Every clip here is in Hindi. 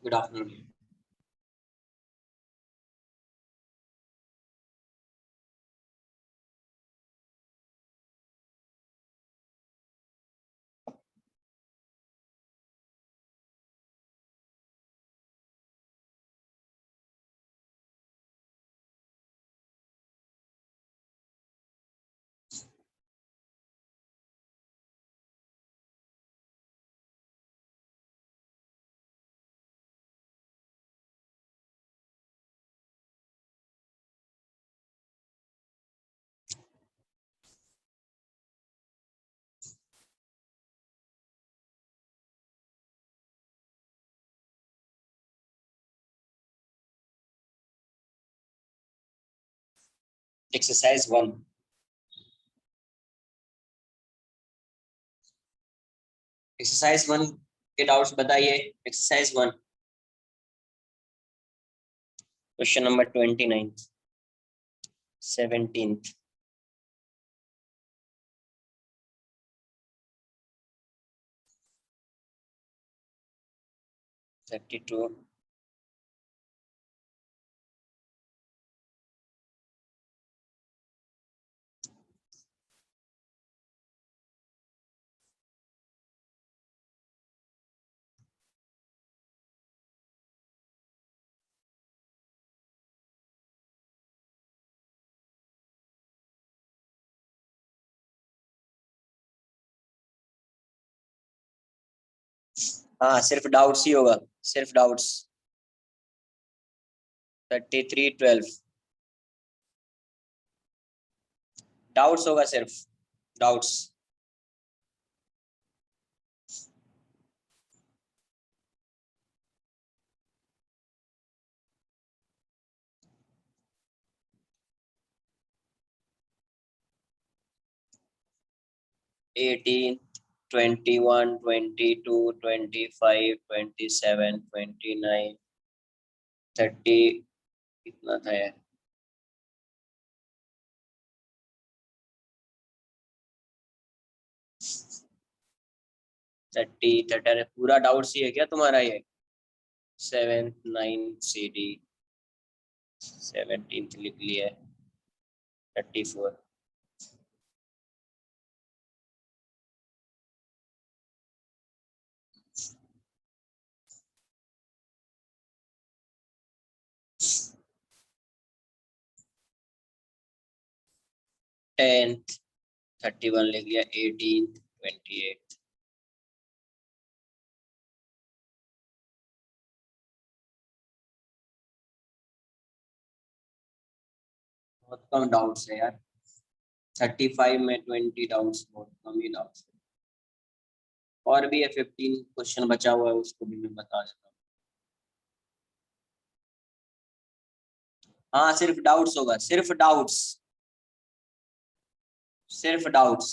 Good afternoon. एक्सरसाइज 1। एक्सरसाइज 1 के डाउट्स बताइए। एक्सरसाइज 1 क्वेश्चन नंबर 29, 17, 32, हाँ सिर्फ डाउट्स ही होगा, सिर्फ डाउट्स। 33, 12 डाउट्स होगा, सिर्फ डाउट्स। एटीन, 21, 22, 25, 27, 29, 30 कितना था यार? 30 पूरा डाउट्स ही है क्या तुम्हारा ये? 7, 9 CD, 17 लिख लिया है। 34, टेंथ 31 लिख लिया। 18, 28, बहुत कम डाउट्स है यार। 35 में 20 डाउट्स, बहुत कम ही डाउट्स है। और भी है 15 क्वेश्चन बचा हुआ है, उसको भी मैं बता देता हूँ। हाँ सिर्फ डाउट्स होगा, सिर्फ डाउट्स, सिर्फ doubts.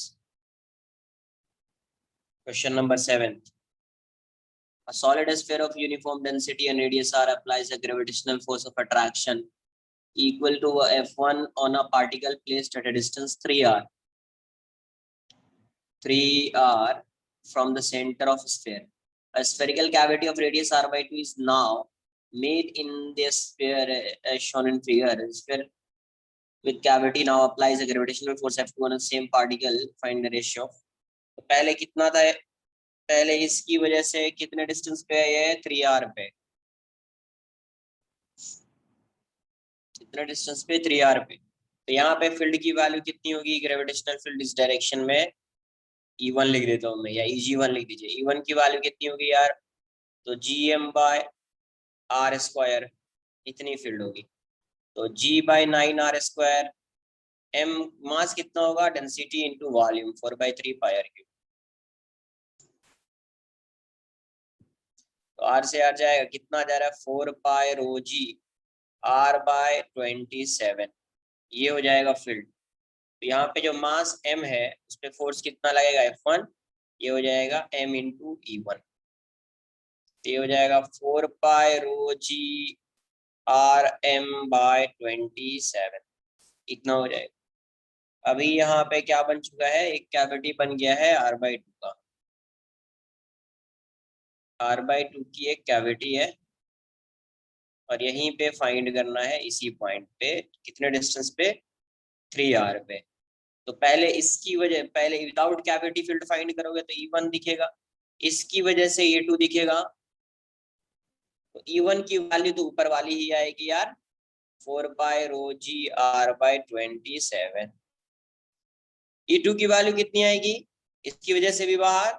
Question number 7। A solid sphere of uniform density and radius r applies a gravitational force of attraction equal to F1 on a particle placed at a distance 3r. 3r from the center of sphere. A spherical cavity of radius r by 2 is now made in the sphere as shown in figure. Sphere with cavity now applies a gravitational force F2 on the same particle. Find the ratio of. तो पहले कितना था? पहले इसकी वजह से कितने डिस्टेंस पे है ये? 3r पे। कितने डिस्टेंस पे? 3r पे। तो यहाँ पे फील्ड की वैल्यू कितनी होगी? ग्रेविटेशनल फील्ड इस डायरेक्शन में E1 लिख देता हूँ मैं, या Eg1 लिख दीजिए। E1 की वैल्यू कितनी होगी यार? तो Gm/r² इतनी फील्ड होगी। तो G/9r²। m मास कितना होगा? Density into volume, 4/3πr³। तो r से r जाएगा, कितना जा रहा है? 4πρg r/27। ये हो जाएगा फील्ड। तो यहाँ पे जो मास m है उस पर फोर्स कितना लगेगा? F1। ये हो जाएगा m इंटू E1। ये हो जाएगा 4πρg/m/27। इतना हो जाएगा। अभी यहाँ पे क्या बन चुका है? एक कैविटी बन गया है r/2 का। r/2 की एक कैविटी है, और यहीं पे फाइंड करना है इसी पॉइंट पे, कितने डिस्टेंस पे, 3r पे। तो पहले इसकी वजह, पहले विदाउट कैविटी फील्ड फाइंड करोगे तो E1 दिखेगा, इसकी वजह से E2 दिखेगा। तो E1 की वैल्यू तो ऊपर वाली ही आएगी यार, 4πρgr/27। E2 की वैल्यू कितनी आएगी, इसकी वजह से भी बाहर,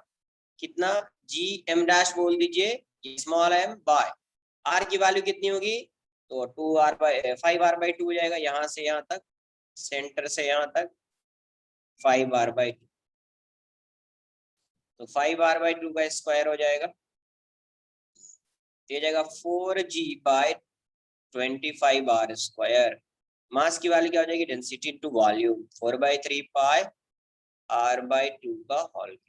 कितना, जी एम डैश बोल दीजिए, स्मॉल एम बाय आर की वैल्यू कितनी होगी, तो 5r/2 हो जाएगा, यहाँ से यहाँ तक, सेंटर से यहाँ तक 5r/2। तो 5r/2 का स्क्वायर हो जाएगा, ये जाएगा 4g/25r²। मास की वैल्यू क्या हो जाएगी, डेंसिटी इनटू वॉल्यूम, 4/3πr/2 का होल क्यूब।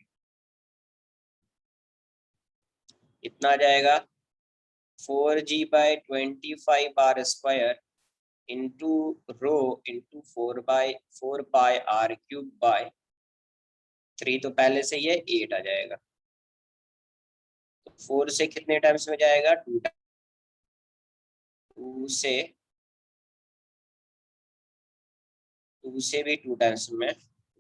इतना आ जाएगा 4g/25r² into rho into 4/4πr³ 3, तो पहले से ये 8 आ जाएगा। तो 4 से कितने टाइम्स में जाएगा, 2 से 2 से भी 2 टाइम्स में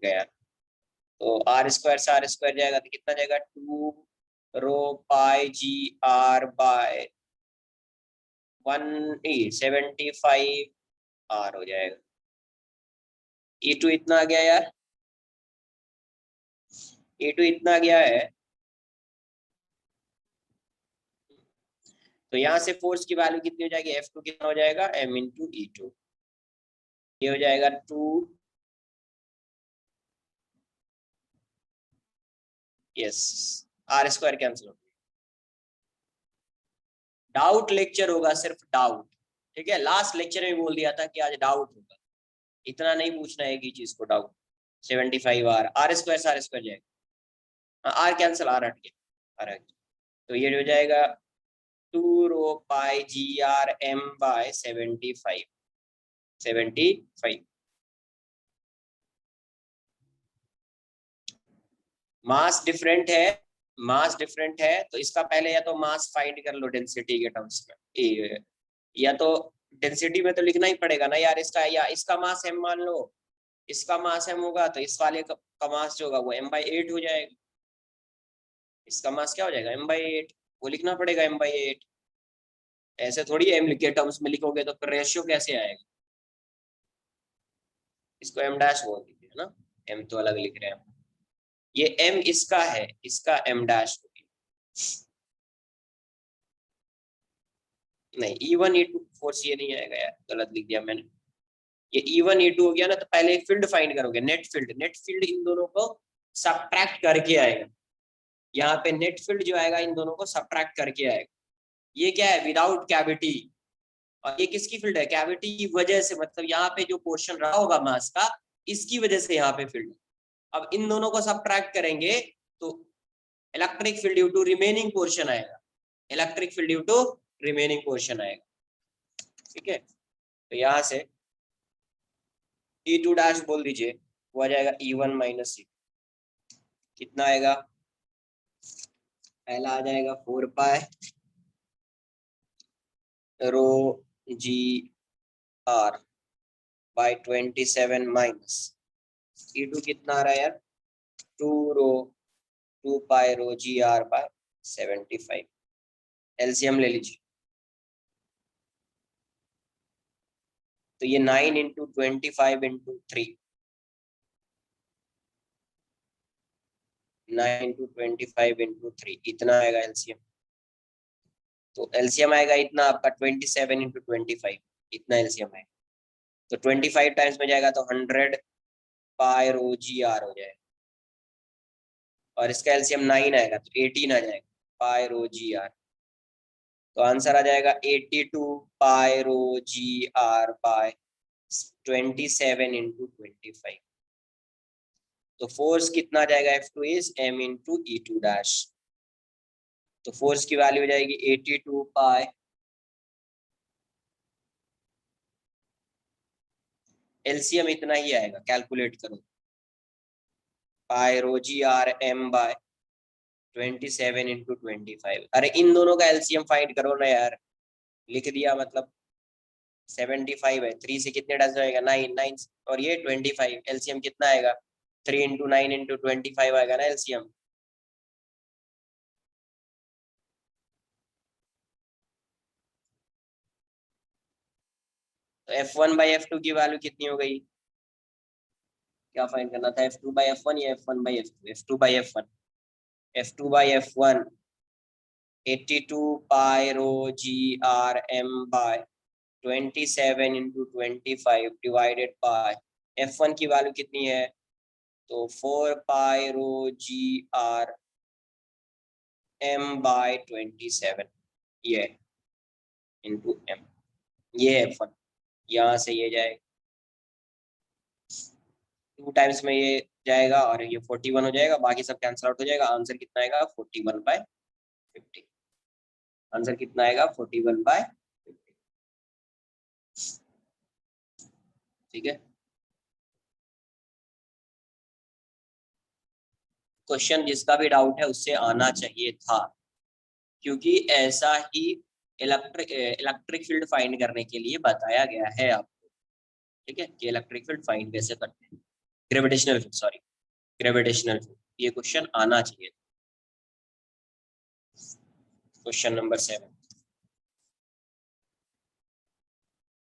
गया। तो r² से r² जाएगा तो कितना जाएगा, 2ρπgr/175r हो जाएगा। E2 इतना आ गया यार, E2 इतना आ गया है। तो यहाँ से फोर्स की वैल्यू कितनी हो जाएगी, F2 कितना हो जाएगा, m इंटू E2, ये हो जाएगा 2, यस, r² कैंसिल हो, डाउट लेक्चर होगा, सिर्फ डाउट, ठीक है। लास्ट लेक्चर में बोल दिया था कि आज डाउट होगा, इतना नहीं पूछना है कि चीज को डाउट। 75r, r² से r² जाएगा, आर कैंसिल, आर हट गया, आर हट गया। तो ये हो जाएगा 2ρπgr/m/75। मास डिफरेंट है, मास डिफरेंट है, तो इसका पहले या तो मास फाइंड कर लो डेंसिटी के टर्म्स में, या तो डेंसिटी में तो लिखना ही पड़ेगा ना यार इसका, या इसका मास m मान लो, इसका मास m होगा तो इस वाले का मास जो होगा वो m/8 हो जाएगा। इसका मास क्या हो जाएगा, m/8, वो लिखना पड़ेगा m/8। ऐसे थोड़ी m लिखे टर्म्स में लिखोगे तो फिर रेशियो कैसे आएगा, इसको m डैश बोल दीजिए ना, m तो अलग लिख रहे हैं, ये m इसका है, इसका m डैश हो गया, नहीं E1 E2 फोर्स ये नहीं आएगा यार, गलत लिख दिया मैंने। ये E1 E2 हो गया ना, तो पहले फील्ड फाइंड करोगे, नेट फील्ड, नेट फील्ड इन दोनों को सबट्रैक्ट करके आएगा, यहाँ पे नेट फील्ड जो आएगा इन दोनों को सबट्रैक्ट करके आएगा। ये क्या है, विदाउट कैविटी, और ये किसकी फील्ड है, कैविटी की वजह से, मतलब यहाँ पे जो पोर्शन रहा होगा मास का, इसकी वजह से यहाँ पे फील्ड। अब इन दोनों को सबट्रैक्ट करेंगे तो electric field due to remaining portion आएगा, electric field due to remaining portion आएगा, ठीक है। तो यहाँ से E2 डैश बोल दीजिए, वो आ जाएगा E1 माइनस E2, कितना आएगा, पहला आ जाएगा 4πρgr/27 माइनस E2 कितना आ रहा है यार, 2πρgr/75। एलसीएम ले लीजिए, तो ये 9 इंटू 25 इंटू 3, 9 इंटू 25 इंटू 3, इतना आएगा एलसीएम। तो एलसीएम आएगा इतना आपका 27 इंटू 25, इतना एलसीएम आएगा। तो 25 टाइम्स में जाएगा तो 100 πρgr हो जाएगा, और इसका एलसीएम 9 आएगा तो 18 आ जाएगा πρgr। तो आंसर आ जाएगा 82 πρgr/27 इंटू 25। तो फोर्स कितना आ जाएगा, F2 is m into E2 dash. तो फोर्स की वैल्यू हो जाएगी 82 पाई, एलसीएम इतना ही आएगा, कैलकुलेट करो, πρgr/m/27 इंटू 25। अरे इन दोनों का एलसीएम फाइंड करो ना यार, लिख दिया, मतलब 75 है, 3 से कितने डज जाएगा, 9 9, और ये 25, एलसीएम कितना आएगा, 3 इंटू 9 इंटू 25 आएगा ना एलसीएम। तो F1/F2 की वैल्यू कितनी हो गई, क्या फाइंड करना था, F2/F1 या F1/F2, F2/F1, F2/F1 82 pi rho G R M by 27 into 25 divided by F1 की वैल्यू कितनी है, तो 4 पाई रो जी आर m/27, ये इंटू एम, ये है F1। यहाँ से ये जाएगा 2 टाइम्स में, ये जाएगा और ये 41 हो जाएगा, बाकी सब कैंसिल आउट हो जाएगा, आंसर कितना आएगा 41/50, आंसर कितना आएगा 41/50, ठीक है। क्वेश्चन जिसका भी डाउट है उससे आना चाहिए था, क्योंकि ऐसा ही इलेक्ट्रिक फील्ड फाइंड करने के लिए बताया गया है आपको, ठीक है, कि इलेक्ट्रिक फील्ड फाइंड कैसे करते हैं, gravitational field, sorry gravitational field, ये क्वेश्चन आना चाहिए। Question number 7,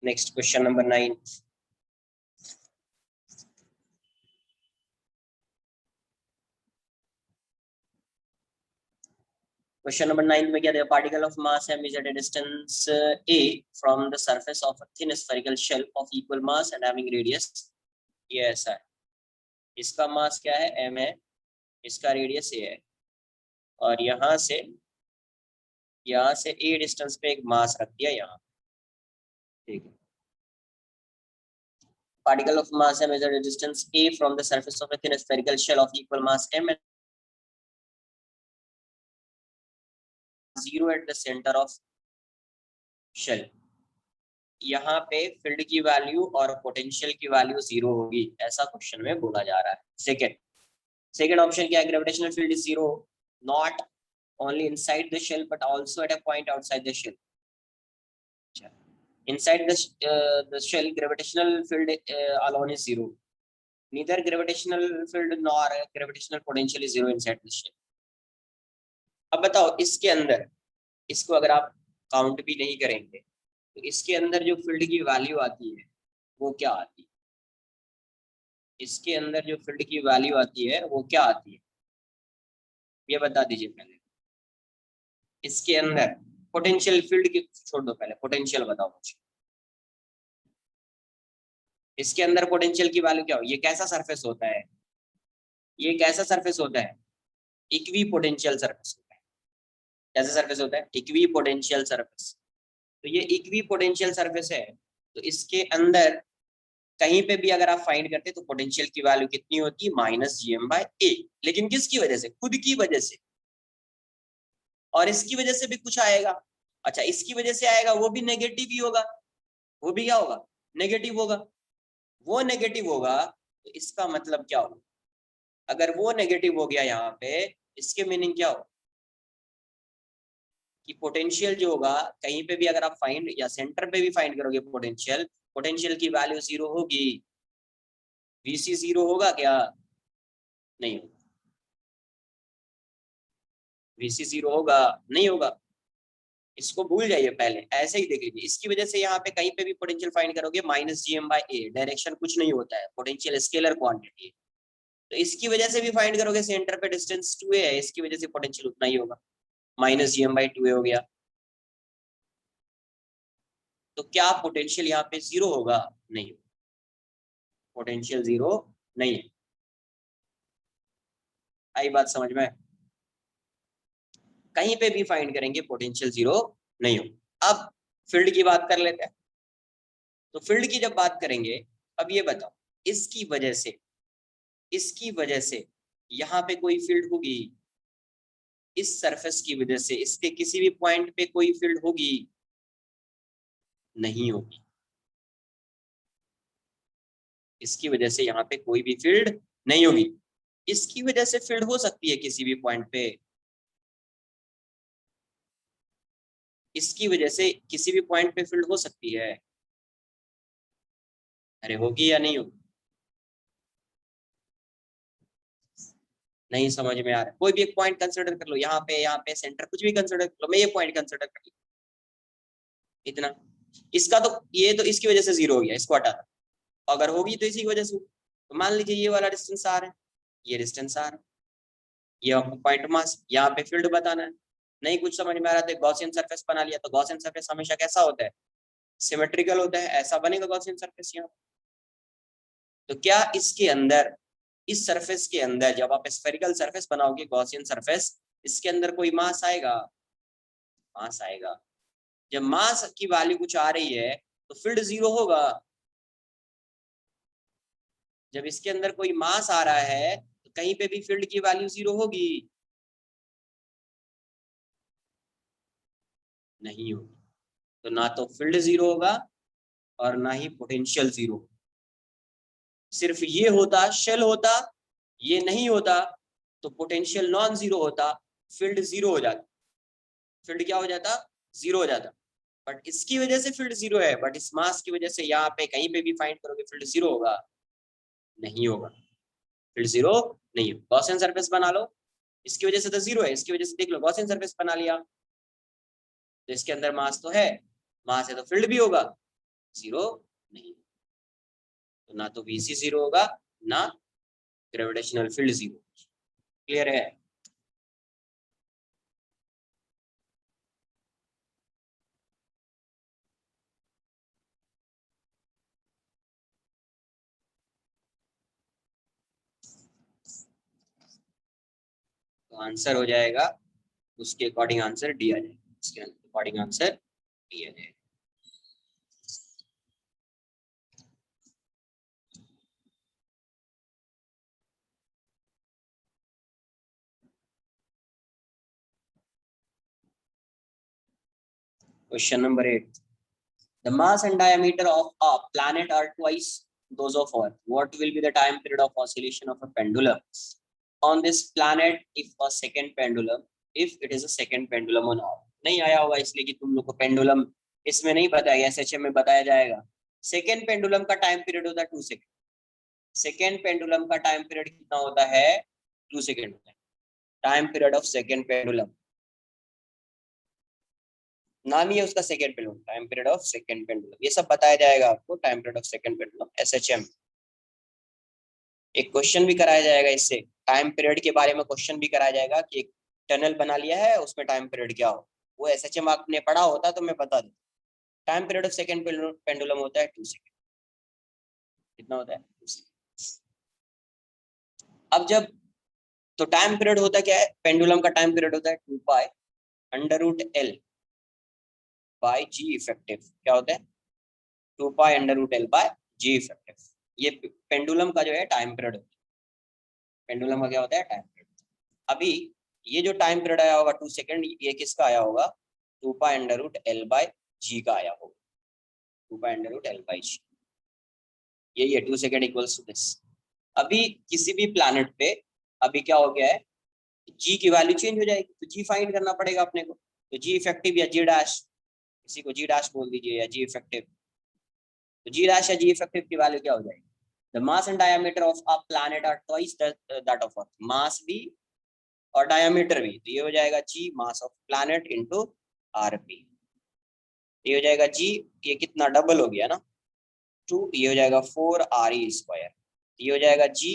next question number 9। Question number 9 में क्या दिया, particle of mass m is at a distance a from the surface of a thin spherical shell of equal mass and having radius, ये ऐसा है, इसका मास क्या है m है, इसका रेडियस a है, और यहाँ से a डिस्टेंस पे एक मास रख दिया यहाँ, ठीक है। Particle of mass m is at a distance a from the surface of a thin spherical shell of equal mass m and 0 at the center of shell, यहाँ पे फील्ड की वैल्यू और पोटेंशियल की वैल्यू 0 होगी, ऐसा क्वेश्चन में बोला जा रहा है। सेकंड ऑप्शन क्या है, gravitational field is 0 not only inside the shell but also at a point outside the shell. Inside the shell, gravitational field alone is 0. Neither gravitational field nor gravitational potential is 0 inside the shell. अब बताओ इसके अंदर, इसको अगर आप काउंट भी नहीं करेंगे तो इसके अंदर जो फील्ड की वैल्यू आती है वो क्या आती है, इसके अंदर जो फील्ड की वैल्यू आती है वो क्या आती है, ये बता दीजिए पहले। इसके अंदर पोटेंशियल फील्ड की छोड़ दो, पहले पोटेंशियल बताओ मुझे, इसके अंदर पोटेंशियल की वैल्यू क्या हो, ये कैसा सरफेस होता है, ये कैसा सरफेस होता है, इक्वी पोटेंशियल सरफेस होता है, कैसा सरफेस होता है, इक्वी पोटेंशियल सरफेस। तो ये इक्वी पोटेंशियल सरफेस है, तो इसके अंदर कहीं पे भी अगर आप फाइंड करते तो पोटेंशियल की वैल्यू कितनी होती है, -gm/a, लेकिन किसकी वजह से, खुद की वजह से, और इसकी वजह से भी कुछ आएगा, अच्छा इसकी वजह से आएगा वो भी नेगेटिव ही होगा, वो भी क्या होगा, नेगेटिव होगा, वो नेगेटिव होगा, तो इसका मतलब क्या होगा, अगर वो नेगेटिव हो गया यहाँ पे, इसके मीनिंग क्या हो कि पोटेंशियल जो होगा कहीं पे भी अगर आप फाइंड या सेंटर पे भी फाइंड करोगे पोटेंशियल, पोटेंशियल की वैल्यू 0 होगी, वीसी 0 होगा क्या, नहीं होगा, वीसी 0 होगा, नहीं होगा, इसको भूल जाइए, पहले ऐसे ही देख लीजिए, इसकी वजह से यहाँ पे कहीं पे भी पोटेंशियल फाइंड करोगे -gm/a, डायरेक्शन कुछ नहीं होता है, पोटेंशियल स्केलर क्वांटिटी है, तो इसकी वजह से भी फाइंड करोगे सेंटर पे डिस्टेंस 2a है, इसकी वजह से पोटेंशियल उतना ही होगा, -gm/2a हो गया, तो क्या पोटेंशियल यहाँ पे 0 होगा, नहीं, पोटेंशियल 0 नहीं है, आई बात समझ में, कहीं पे भी फाइंड करेंगे पोटेंशियल 0 नहीं हो। अब फील्ड की बात कर लेते हैं, तो फील्ड की जब बात करेंगे, अब ये बताओ इसकी वजह से यहाँ पे कोई फील्ड होगी, इस सरफेस की वजह से इसके किसी भी पॉइंट पे कोई फील्ड होगी, नहीं होगी, इसकी वजह से यहाँ पे कोई भी फील्ड नहीं होगी, इसकी वजह से फील्ड हो सकती है किसी भी पॉइंट पे, इसकी वजह से किसी भी पॉइंट पे फील्ड हो सकती है। अरे होगी या नहीं होगी? नहीं समझ में आ रहा है? कोई भी एक पॉइंट कंसिडर कर लो, यहाँ पे सेंटर, कुछ भी कंसिडर कर लो, मैं ये पॉइंट कंसिडर कर ली, इतना। इसका तो ये तो इसकी वजह से जीरो हो गया, इसको हटा दो। अगर होगी तो इसी की वजह से, तो मान लीजिए ये वाला डिस्टेंस आर है, ये डिस्टेंस आर है, ये आपको पॉइंट मास, यहाँ पे फील्ड बताना है। नहीं कुछ समझ में आ रहा था, गॉसियन सरफेस बना लिया। तो गॉसियन सरफेस हमेशा कैसा होता है? सिमेट्रिकल होता है, ऐसा बनेगा गॉसियन सरफेस यहाँ। तो क्या इसके अंदर, इस सरफेस के अंदर जब आप स्फेरिकल सरफेस बनाओगे गॉसियन सरफेस, इसके अंदर कोई मास आएगा? मास आएगा। जब मास की वैल्यू कुछ आ रही है तो फील्ड जीरो होगा। जब इसके अंदर कोई मास आ रहा है तो कहीं पे भी फील्ड की वैल्यू जीरो होगी? नहीं होगी। तो ना तो फील्ड जीरो होगा और ना ही पोटेंशियल जीरो। सिर्फ ये होता, शेल होता, ये नहीं होता तो पोटेंशियल नॉन जीरो होता, फील्ड जीरो हो जाता। फील्ड क्या हो जाता? जीरो हो जाता। बट इसकी वजह से फील्ड जीरो है, बट इस मास की वजह से यहाँ पे कहीं पे भी फाइंड करोगे फील्ड जीरो होगा? नहीं होगा, फील्ड जीरो नहीं होगा। गॉसियन सरफेस बना लो, इसकी वजह से तो जीरो है, इसकी वजह से देख लो गॉसियन सरफेस बना लिया, तो इसके अंदर मास तो है, मास है तो फील्ड भी होगा, जीरो नहीं। तो ना तो वीसी जीरो होगा, ना ग्रेविटेशनल फील्ड जीरो। क्लियर है? तो आंसर हो जाएगा, उसके अकॉर्डिंग आंसर डी आ जाएगा, इसके अकॉर्डिंग आंसर डी आ जाएगा। Question number 8, the mass and diameter of a planet are twice those of Earth. What will be the time period of oscillation of a pendulum on this planet if a second pendulum, if it is a second pendulum on Earth? नहीं आया होगा इसलिए कि तुम लोग को पेंडुलम इसमें नहीं बताया, एसएचएम में बताया जाएगा। सेकेंड पेंडुलम का टाइम पीरियड होता है 2 सेकेंड। सेकेंड पेंडुलम का टाइम पीरियड कितना होता है? 2 सेकेंड होता है। Time period of second pendulum, नाम ही है उसका second pendulum, time period of second pendulum. ये सब बताया जाएगा आपको, time period of second pendulum SHM. एक क्वेश्चन भी कराया जाएगा इससे, टाइम पीरियड के बारे में क्वेश्चन भी कराया जाएगा कि एक टनल बना लिया है उसमें टाइम पीरियड क्या हो। वो एसएचएम आपने पढ़ा होता तो मैं बता दूं। Time period of second pendulum होता है 2 सेकेंड। कितना होता है? 2 सेकेंड। अब जब, तो टाइम पीरियड होता क्या है? पेंडुलम का टाइम पीरियड होता है 2 pi under root L by G effective. क्या होता है? 2 pi under root L by G effective. ये पेंडुलम का जो है टाइम पीरियड होता है। पेंडुलम का क्या होता है? Time period. अभी ये जो टाइम पीरियड आया होगा 2 सेकेंड, ये किसका आया होगा? 2 pi under root L by G का आया होगा। 2 pi under root L by G, यही है 2 सेकेंड इक्वल्स टू दिस। अभी किसी भी प्लैनेट पे अभी क्या हो गया है, जी की वैल्यू चेंज हो जाएगी, तो जी फाइंड करना पड़ेगा अपने को। तो जी इफेक्टिव या जी डैश, किसी को जी डैश बोल दीजिए या जी इफेक्टिव, तो जी डैश या जी इफेक्टिव की वैल्यू क्या हो जाएगी? The mass and diameter of a planet are twice that of Earth. Mass भी और डायमीटर भी, तो ये हो जाएगा G mass of planet into RP. ये हो जाएगा जी, ये कितना डबल हो गया ना, 2, ये हो जाएगा 4 आर ई स्क्वायर। ये हो जाएगा G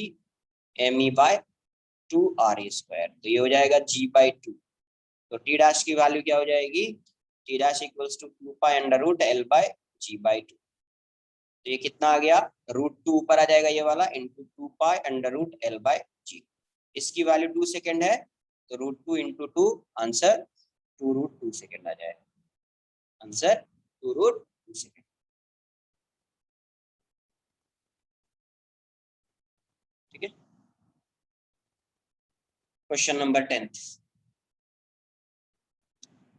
M E by 2 R E square, तो ये हो जाएगा जी बाई 2। तो टी डैश की वैल्यू क्या हो जाएगी? T dash equals to 2 pi under root L by G by 2। तो ये कितना आ गया? √2 ऊपर आ जाएगा ये वाला, into 2 pi under root L by G. इसकी वैल्यू 2 सेकेंड है, तो √2 इंटू 2, आंसर 2√2 सेकेंड आ जाएगा। Answer 2√2 second. ठीक है। Question number 10,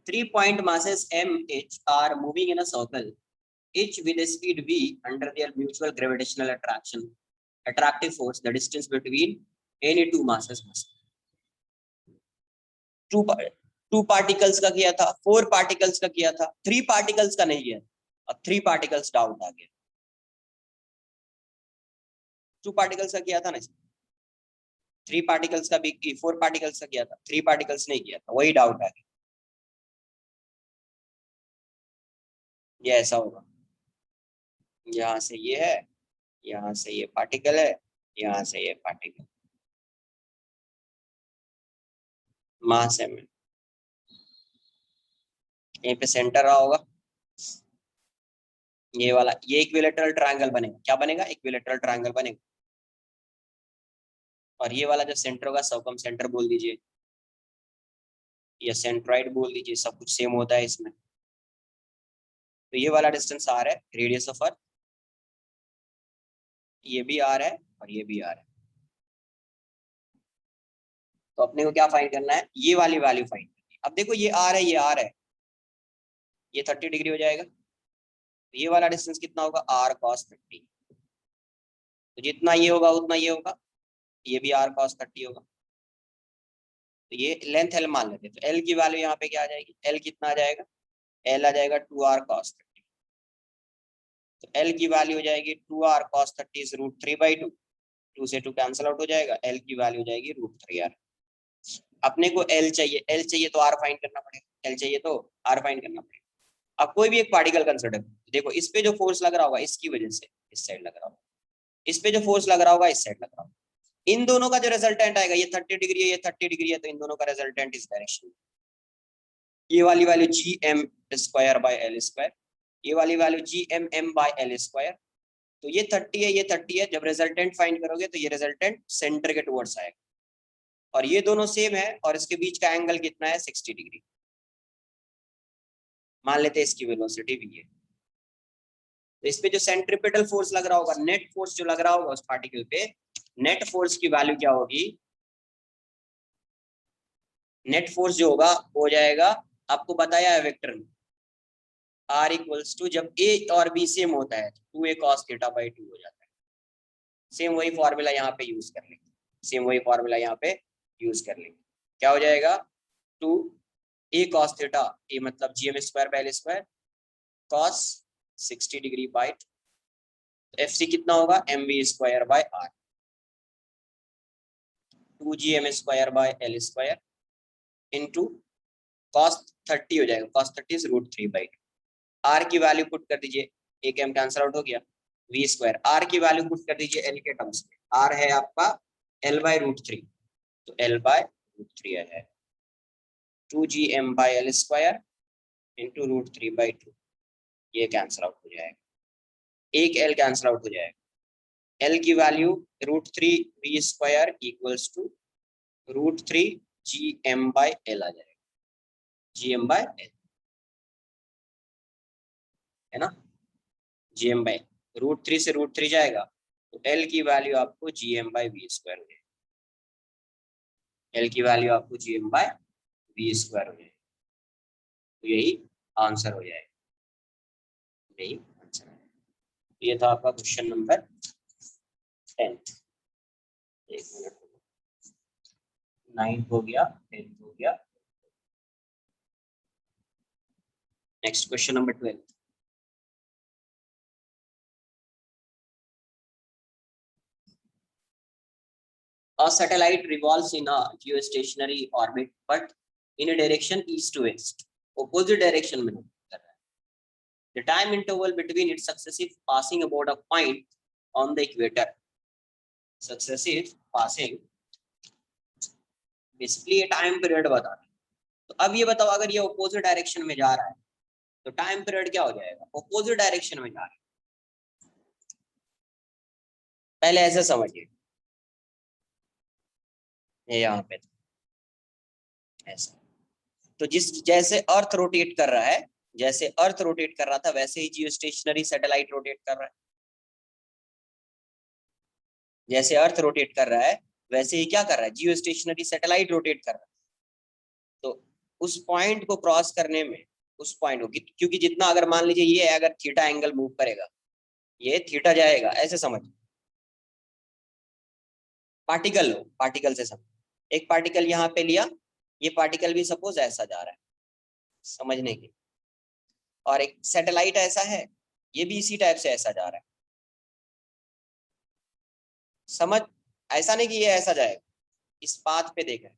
3 point masses m h are moving in a circle, each with a speed v under their mutual gravitational attractive force. The distance between any two masses must. Two 2 particles का किया था, 4 पार्टिकल्स का किया था, 3 पार्टिकल्स का नहीं किया, और 3 पार्टिकल्स डाउट आ गया। 2 पार्टिकल्स का किया था ना, 3 पार्टिकल्स का भी, 4 पार्टिकल्स का किया था, 3 पार्टिकल्स नहीं किया था, वही डाउट आ गया। ये ऐसा होगा, यहाँ से ये है, यहाँ से ये पार्टिकल है, यहाँ से ये पार्टिकल, मास है, यहीं पे सेंटर रहा होगा, ये वाला, ये इक्विलेटरल ट्रायंगल बनेगा, क्या बनेगा, इक्विलेटरल ट्रायंगल बनेगा। और ये वाला जो सेंटर होगा सर्कम सेंटर बोल दीजिए, या सेंट्राइड बोल दीजिए, सब कुछ सेम होता है इसमें। तो ये वाला डिस्टेंस आर है, रेडियस ऑफ अर्थ, ये भी आर है और ये भी आर है। तो अपने को क्या फाइंड करना है, ये वाली वैल्यू फाइंड करनी है। अब देखो ये आर है, ये आर है, ये 30 डिग्री हो जाएगा, तो ये वाला डिस्टेंस कितना होगा, आर कॉस 30। तो जितना ये होगा उतना ये होगा, ये भी आर कॉस 30 होगा। तो ये लेंथ एल मान लेते हैं, तो एल की वैल्यू यहाँ पे क्या आ जाएगी, एल कितना आ जाएगा, एल आ जाएगा 2r cos 30। तो एल की वैल्यू हो जाएगी 2r cos 30 इज √3/2, 2 से 2 कैंसिल आउट हो जाएगा, एल की वैल्यू हो जाएगी √3r। अपने को एल चाहिए, एल चाहिए तो आर फाइंड करना पड़ेगा, एल चाहिए तो आर फाइंड करना पड़ेगा। अब कोई भी एक पार्टिकल कंसिडर, देखो इस पे जो फोर्स लग रहा होगा इसकी वजह से इस साइड लग रहा होगा, इस पे जो फोर्स लग रहा होगा इस साइड लग रहा होगा, इन दोनों का जो रिजल्टेंट आएगा, ये 30 डिग्री है, ये 30 डिग्री है, तो इन दोनों का रिजल्टेंट इस डायरेक्शन, ये वाली वैल्यू g m² / l², ये वाली वैल्यू g m m/l²। तो ये 30 है, ये 30 है, जब रिजल्टेंट फाइंड करोगे तो ये रिजल्टेंट सेंटर के टुवर्ड्स आएगा, और ये दोनों सेम है, और इसके बीच का एंगल कितना है, 60 डिग्री। मान लेते हैं इसकी वेलोसिटी भी है। तो इस पे जो सेंट्रीपिटल फोर्स लग रहा होगा, नेट फोर्स जो लग रहा होगा उस पार्टिकल पे, नेट फोर्स की वैल्यू क्या होगी, नेट फोर्स जो होगा हो जाएगा, आपको बताया है वेक्टर में, R = जब A और B सेम होता है तो 2a cos θ/2 हो जाता है। सेम वही फॉर्मूला यहाँ पे यूज कर लेंगे, सेम वही फॉर्मूला यहाँ पे यूज कर लेंगे। क्या हो जाएगा, 2a cos θ, a मतलब gm²/l² cos 60 degree by, FC कितना होगा, mv²/r, 2gm²/l² इंटू cos 30 हो जाएगा, cos 30 इज √3/2। आर की वैल्यू पुट कर दीजिए, एक m कैंसिल आउट हो गया, v², आर की वैल्यू पुट कर दीजिए एल के टर्म्स में, आर है आपका l/√3, तो l/√3 है 2gm/l² इंटू √3/2, ये कैंसिल आउट हो जाएगा, एक l कैंसिल आउट हो जाएगा, l की वैल्यू √3v² = √3gm/l आ जाएगा, gm/l है ना, gm/l, √3 से √3 जाएगा, तो l की वैल्यू आपको gm/v² हो जाएगी, l की वैल्यू आपको gm/v² हो जाएगी। तो यही आंसर हो जाएगा, यही आंसर है। ये था आपका क्वेश्चन नंबर 10। एक मिनट, 9 हो गया, 10 हो गया। Next question number 12। A satellite revolves in a geostationary orbit, but in a direction east to west, opposite direction में कर रहा है। The time interval between its successive passing about a point on the equator, successive passing, basically ये टाइम पीरियड बता रहा है। तो अब ये बताओ, अगर ये opposite डायरेक्शन में जा रहा है तो टाइम पीरियड क्या हो जाएगा, opposite डायरेक्शन में जा रहा है, पहले ऐसे समझिए, यहाँ पे ऐसा, तो जिस जैसे अर्थ रोटेट कर रहा है, जैसे अर्थ रोटेट कर रहा था वैसे ही जियो स्टेशनरी सैटेलाइट रोटेट कर रहा है, जैसे अर्थ रोटेट कर रहा है वैसे ही क्या कर रहा है, जियो स्टेशनरी सैटेलाइट रोटेट कर रहा है। तो उस पॉइंट को क्रॉस करने में, उस पॉइंट को, क्योंकि जितना, अगर मान लीजिए ये अगर थीटा एंगल मूव करेगा, ये थीटा जाएगा, ऐसे समझ, पार्टिकल लो, पार्टिकल से समझ, एक पार्टिकल यहाँ पे लिया, ये पार्टिकल भी सपोज ऐसा जा रहा है, समझने की, और एक सैटेलाइट ऐसा है, ये भी इसी टाइप से ऐसा जा रहा है, समझ, ऐसा नहीं कि ये ऐसा जाएगा, इस पाथ पे देख रहे हैं,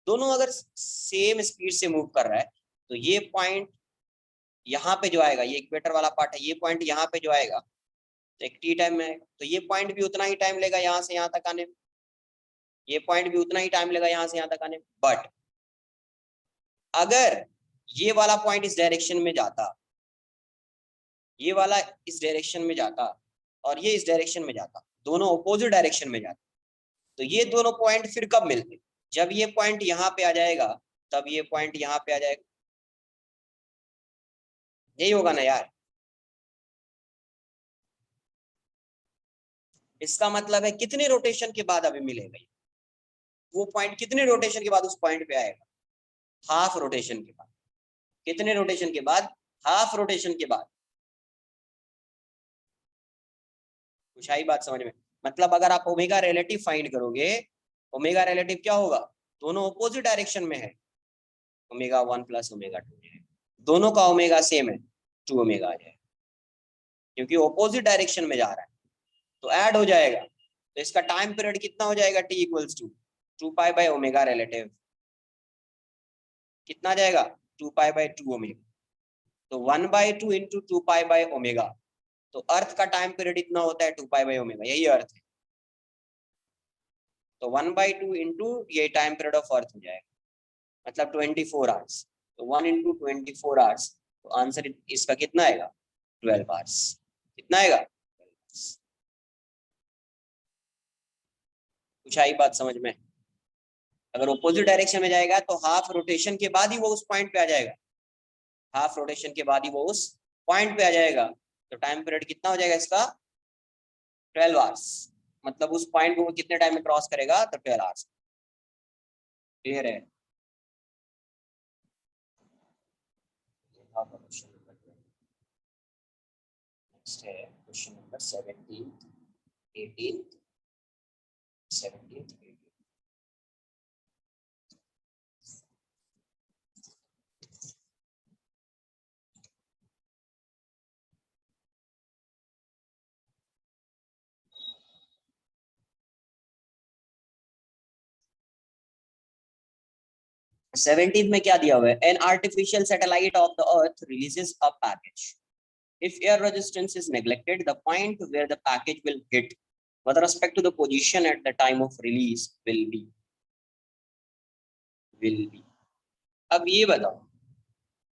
दोनों अगर सेम स्पीड से मूव कर रहा है तो ये पॉइंट यहाँ पे जो आएगा, ये इक्वेटर वाला पार्ट है, ये पॉइंट यहाँ पे जो आएगा तो एक टी टाइम में आएगा, तो ये पॉइंट भी उतना ही टाइम लेगा यहाँ से यहाँ तक आने में, ये पॉइंट भी उतना ही टाइम लेगा यहाँ से यहाँ तक आने में। बट अगर ये वाला पॉइंट इस डायरेक्शन में जाता, ये वाला इस डायरेक्शन में जाता और ये इस डायरेक्शन में जाता, दोनों अपोजिट डायरेक्शन में जाते, तो ये दोनों पॉइंट फिर कब मिलते? जब ये पॉइंट यहाँ पे आ जाएगा तब ये पॉइंट यहाँ पे आ जाएगा, यही होगा ना यार। इसका मतलब है कितने रोटेशन के बाद अभी मिलेगा, वो पॉइंट कितने रोटेशन के बाद उस पॉइंट पे आएगा? हाफ रोटेशन के बाद। कितने रोटेशन के बाद? हाफ रोटेशन के बाद। कुछ आई बात समझ में? मतलब अगर आप ओमेगा रिलेटिव फाइंड करोगे, ओमेगा रिलेटिव क्या होगा? दोनों अपोजिट डायरेक्शन में है, ओमेगा 1 प्लस ओमेगा 2 है, दोनों का ओमेगा सेम है, 2 ओमेगा आ जाएगा, क्योंकि ऑपोजिट डायरेक्शन में जा रहा है तो ऐड हो जाएगा। तो इसका टाइम पीरियड कितना हो जाएगा? T equals to 2 pi by omega relative, कितना जाएगा? 2 पाई बाय 2 ओमेगा, तो 1/2 इंटू 2 पाई बाय ओमेगा, तो अर्थ का टाइम पीरियड इतना होता है 2 पाई बाय ओमेगा, यही अर्थ है। तो 1/2 इंटू ये टाइम पीरियड ऑफ अर्थ हो जाएगा, मतलब 24 आवर्स, तो 1 इंटू 24 आवर्स, तो आंसर इसका कितना आएगा? 12 आवर्स। कितना आएगा? कुछ आई बात समझ में? अगर ऑपोजिट डायरेक्शन में जाएगा तो हाफ रोटेशन के बाद ही वो उस पॉइंट पे आ जाएगा, हाफ रोटेशन के बाद ही वो उस पॉइंट पे आ जाएगा, तो टाइम पीरियड कितना हो जाएगा इसका? 12 आवर्स। मतलब उस पॉइंट को वो कितने टाइम में क्रॉस करेगा? तो 12 आवर्स। क्लियर है? नेक्स्ट है क्वेश्चन नंबर 17, 18, 17, 18। सेवेंटीन में क्या दिया हुआ है? An artificial satellite of the earth releases a package, if air resistance is neglected, the point where the package will hit with respect to the position at the time of release will be अब ये बताओ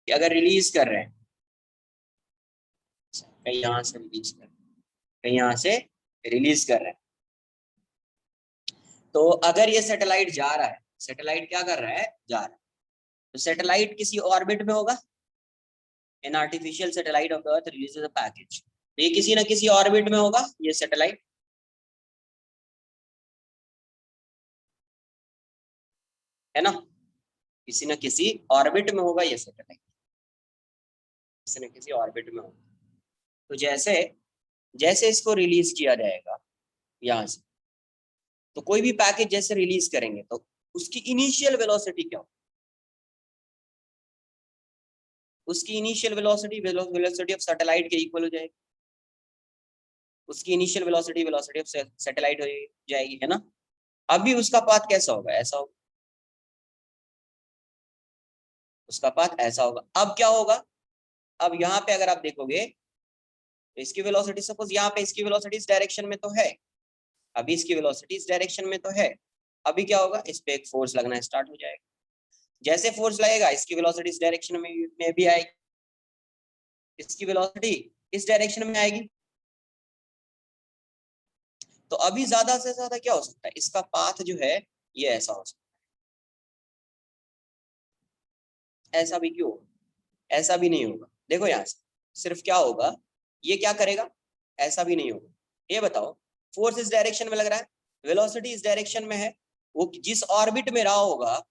कि अगर रिलीज कर रहे हैं, कहीं यहां से रिलीज कर रहे हैं, कहीं यहां से रिलीज कर रहे हैं, तो अगर ये सैटेलाइट जा रहा है, सैटेलाइट क्या कर रहा है? जा रहा है, तो सैटेलाइट किसी ऑर्बिट में होगा, an artificial satellite of the earth releases a package, ये किसी ना किसी ऑर्बिट में होगा ये सैटेलाइट, है ना, किसी ना किसी ऑर्बिट में होगा ये सैटेलाइट, किसी न किसी ऑर्बिट में होगा। तो जैसे जैसे इसको रिलीज किया जाएगा यहाँ से, तो कोई भी पैकेज जैसे रिलीज करेंगे तो उसकी इनिशियल वेलोसिटी क्या हो? उसकी initial velocity velocity of satellite के इक्वल हो जाएगी, उसकी initial velocity velocity of satellite हो जाएगी, है ना। अभी उसका पाथ कैसा होगा? ऐसा होगा, उसका पाथ ऐसा होगा। अब क्या होगा? अब यहाँ पे अगर आप देखोगे तो इसकी वेलोसिटी, सपोज यहाँ पे इसकी वेलोसिटी इस डायरेक्शन में तो है, अभी इसकी वेलोसिटी इस डायरेक्शन में तो है, अभी क्या होगा? इस पे एक फोर्स लगना स्टार्ट हो जाएगा, जैसे फोर्स लगेगा इसकी वेलोसिटी इस डायरेक्शन में भी आएगी, इसकी वेलोसिटी इस डायरेक्शन में आएगी, तो अभी ज्यादा से ज्यादा क्या हो सकता है? इसका पाथ जो है ये ऐसा हो सकता है, ऐसा भी क्यों होगा? ऐसा भी नहीं होगा, देखो यहाँ से सिर्फ क्या होगा, ये क्या करेगा? ऐसा भी नहीं होगा। ये बताओ, फोर्स इस डायरेक्शन में लग रहा है, वेलोसिटी इस डायरेक्शन में है, वो जिस ऑर्बिट में रहा होगा,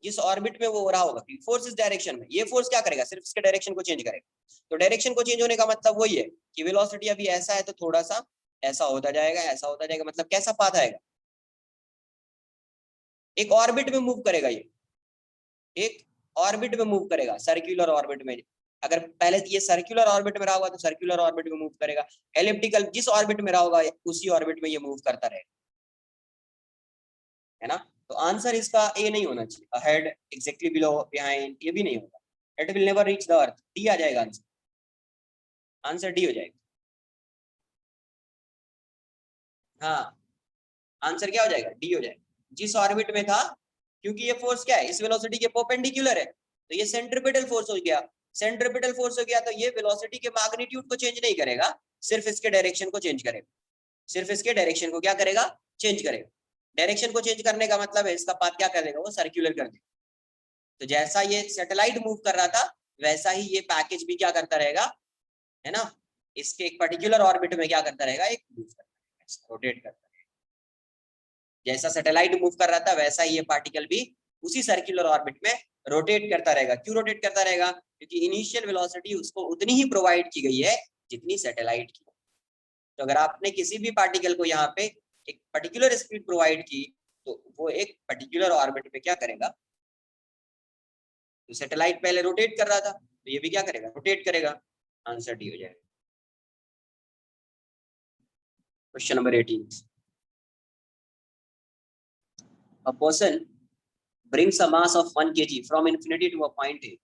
जिस ऑर्बिट में वो रहा होगा, फोर्स इस डायरेक्शन में, ये फोर्स क्या करेगा? सिर्फ इसके डायरेक्शन को चेंज करेगा। तो डायरेक्शन को चेंज होने का मतलब वही है कि वेलोसिटी अभी ऐसा है तो थोड़ा सा ऐसा होता जाएगा, ऐसा होता जाएगा, मतलब कैसा पाथ आएगा? एक ऑर्बिट में मूव करेगा ये, एक ऑर्बिट में मूव करेगा, सर्कुलर ऑर्बिट में। अगर पहले ये सर्कुलर ऑर्बिट में रहा होगा तो सर्कुलर ऑर्बिट में मूव करेगा, एलिप्टिकल जिस ऑर्बिट में रहा होगा उसी ऑर्बिट में ये मूव करता रहेगा, है ना। तो आंसर इसका ए नहीं होना चाहिए, अहेड, एग्जैक्टली बिलो, बिहाइंड, ये भी नहीं होगा। It will never reach the earth, D आ जाएगा आंसर, आंसर डी हो जाएगा। हाँ, आंसर क्या हो जाएगा, डी हो जाएगा, जिस ऑर्बिट में था। क्योंकि ये फोर्स क्या है, इस वेलोसिटी के परपेंडिकुलर है, तो ये सेंट्रीपिटल फोर्स हो गया। सेंट्रीपिटल फोर्स हो गया तो ये वेलोसिटी के मैग्नीट्यूड को चेंज नहीं करेगा, सिर्फ इसके डायरेक्शन को चेंज करेगा, सिर्फ इसके डायरेक्शन को क्या करेगा, चेंज करेगा। डायरेक्शन को चेंज करने का मतलब है इसका पाथ क्या कर देगा, वो सर्कुलर कर देगा। तो जैसा ये सैटेलाइट मूव कर रहा था वैसा ही ये पैकेज भी क्या करता रहेगा, है ना, इसके एक पर्टिकुलर ऑर्बिट में क्या करता रहेगा, एक मूव करता रहेगा, रोटेट करता रहेगा। जैसा सैटेलाइट मूव कर रहा था वैसा ही ये पार्टिकल भी उसी सर्कुलर ऑर्बिट में रोटेट करता रहेगा। क्यों रोटेट करता रहेगा, क्योंकि इनिशियल वेलोसिटी उसको उतनी ही प्रोवाइड की गई है जितनी सैटेलाइट की। तो अगर आपने किसी भी पार्टिकल को यहाँ पे एक पर्टिकुलर स्पीड प्रोवाइड की तो वो एक पर्टिकुलर ऑर्बिट पे क्या करेगा, तो सैटेलाइट पहले रोटेट कर रहा था तो ये भी क्या करेगा, रोटेट करेगा। आंसर डी हो जाएगा। Question number 18, a person brings a mass of 1 kg from infinity to a point A.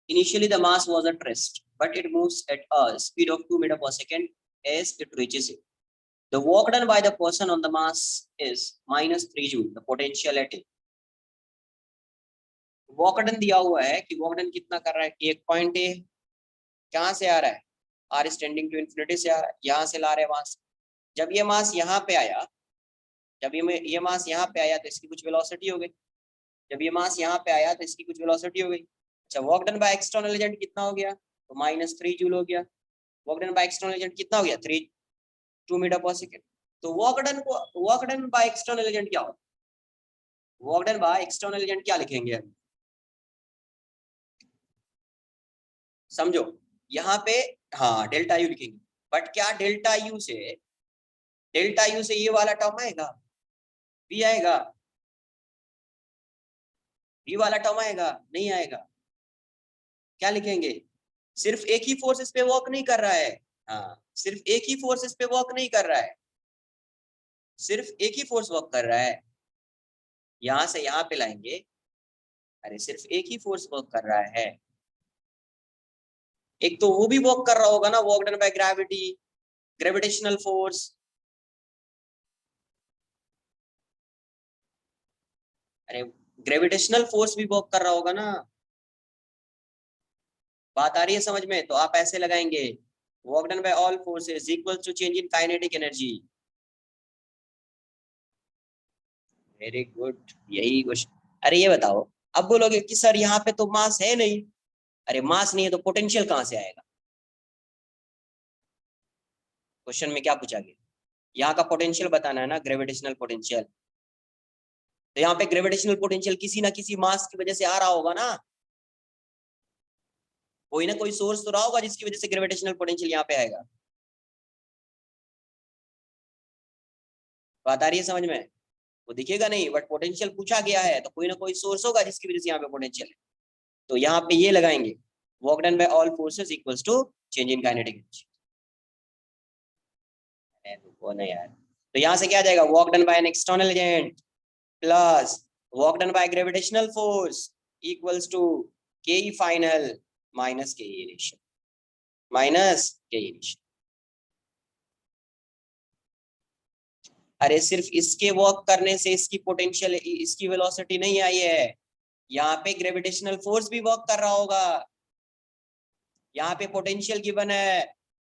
Initially the mass was at rest, but it moves at a speed of 2 meter per second as it reaches it. The work done by the person on the mass is minus 3 joule, the potential at A. Work done दिया हुआ है कि वर्क डन कितना कर रहा है, कि एक पॉइंट ए कहाँ से आ रहा है, आर स्टैंडिंग टू इन्फिनिटी से आ रहा है, यहाँ से ला रहे हैं मास। जब ये मास यहाँ पे आया, जब ये मास यहाँ पे आया तो इसकी कुछ वेलोसिटी हो गई, जब ये मास यहाँ पे आया तो इसकी कुछ वेलोसिटी हो गई। अच्छा, work done by external agent कितना हो गया, तो माइनस 3 जूल हो गया। Work done by external agent कितना हो गया, 2 मीटर पर सेकेंड। तो work done by external agent क्या होगा, work done by external agent क्या लिखेंगे हम, समझो यहाँ पे, हाँ डेल्टा यू लिखेंगे। बट क्या डेल्टा यू से ये वाला टर्म आएगा, भी आएगा, भी वाला टर्म आएगा, नहीं आएगा। क्या लिखेंगे, सिर्फ एक ही फोर्स इस पे वर्क नहीं कर रहा है। हाँ, सिर्फ एक ही फोर्स इस पे वर्क नहीं कर रहा है, सिर्फ एक ही फोर्स वर्क कर रहा है। यहां से यहाँ पे लाएंगे, अरे सिर्फ एक ही फोर्स वर्क कर रहा है। एक तो वो भी वर्क कर रहा होगा ना, work done by gravity, gravitational force. अरे ग्रेविटेशनल फोर्स भी वर्क कर रहा होगा ना, बात आ रही है समझ में। तो आप ऐसे लगाएंगे, work done by all forces equal to change in kinetic energy. Very good, यही क्वेश्चन। अरे ये बताओ, अब बोलोगे कि सर यहाँ पे तो मास है नहीं। अरे मास नहीं है तो पोटेंशियल कहाँ से आएगा, क्वेश्चन में क्या पूछा गया, यहाँ का पोटेंशियल बताना है ना, ग्रेविटेशनल पोटेंशियल। तो यहाँ पे ग्रेविटेशनल पोटेंशियल किसी ना किसी मास की वजह से आ रहा होगा ना, कोई ना कोई सोर्स तो रहा होगा जिसकी वजह से ग्रेविटेशनल पोटेंशियल यहाँ पे आएगा। बात आ रही है समझ में, वो दिखेगा नहीं बट पोटेंशियल पूछा गया है तो कोई ना कोई सोर्स होगा जिसकी वजह से यहाँ पे पोटेंशियल है। तो यहाँ पे ये लगाएंगे, work done by all forces equals to change in kinetic energy. वो नहीं यार, तो यहाँ से क्या आ जाएगा, work done by an external agent plus work done by gravitational force equals to K E final minus के ई इनिशियल, माइनस के ई इनिशियल। अरे सिर्फ इसके वर्क करने से इसकी पोटेंशियल, इसकी वेलोसिटी नहीं आई है, यहाँ पे ग्रेविटेशनल फोर्स भी वर्क कर रहा होगा। यहाँ पे पोटेंशियल गिवन है,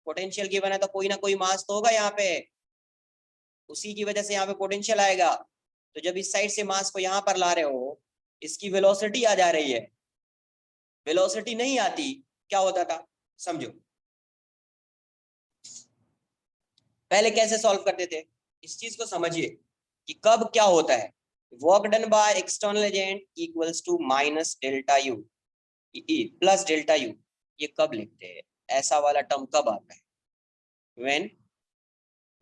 पोटेंशियल गिवन है तो कोई ना कोई मास तो होगा यहाँ पे, उसी की वजह से यहाँ पे पोटेंशियल आएगा। तो जब इस साइड से मास को यहाँ पर ला रहे हो, इसकी वेलोसिटी आ जा रही है, वेलोसिटी नहीं आती क्या होता था, समझो पहले कैसे सॉल्व करते थे, इस चीज को समझिए कि कब क्या होता है। Work done by external agent equals to minus delta U plus delta U, ये कब लिखते हैं, ऐसा वाला टर्म कब आता है, when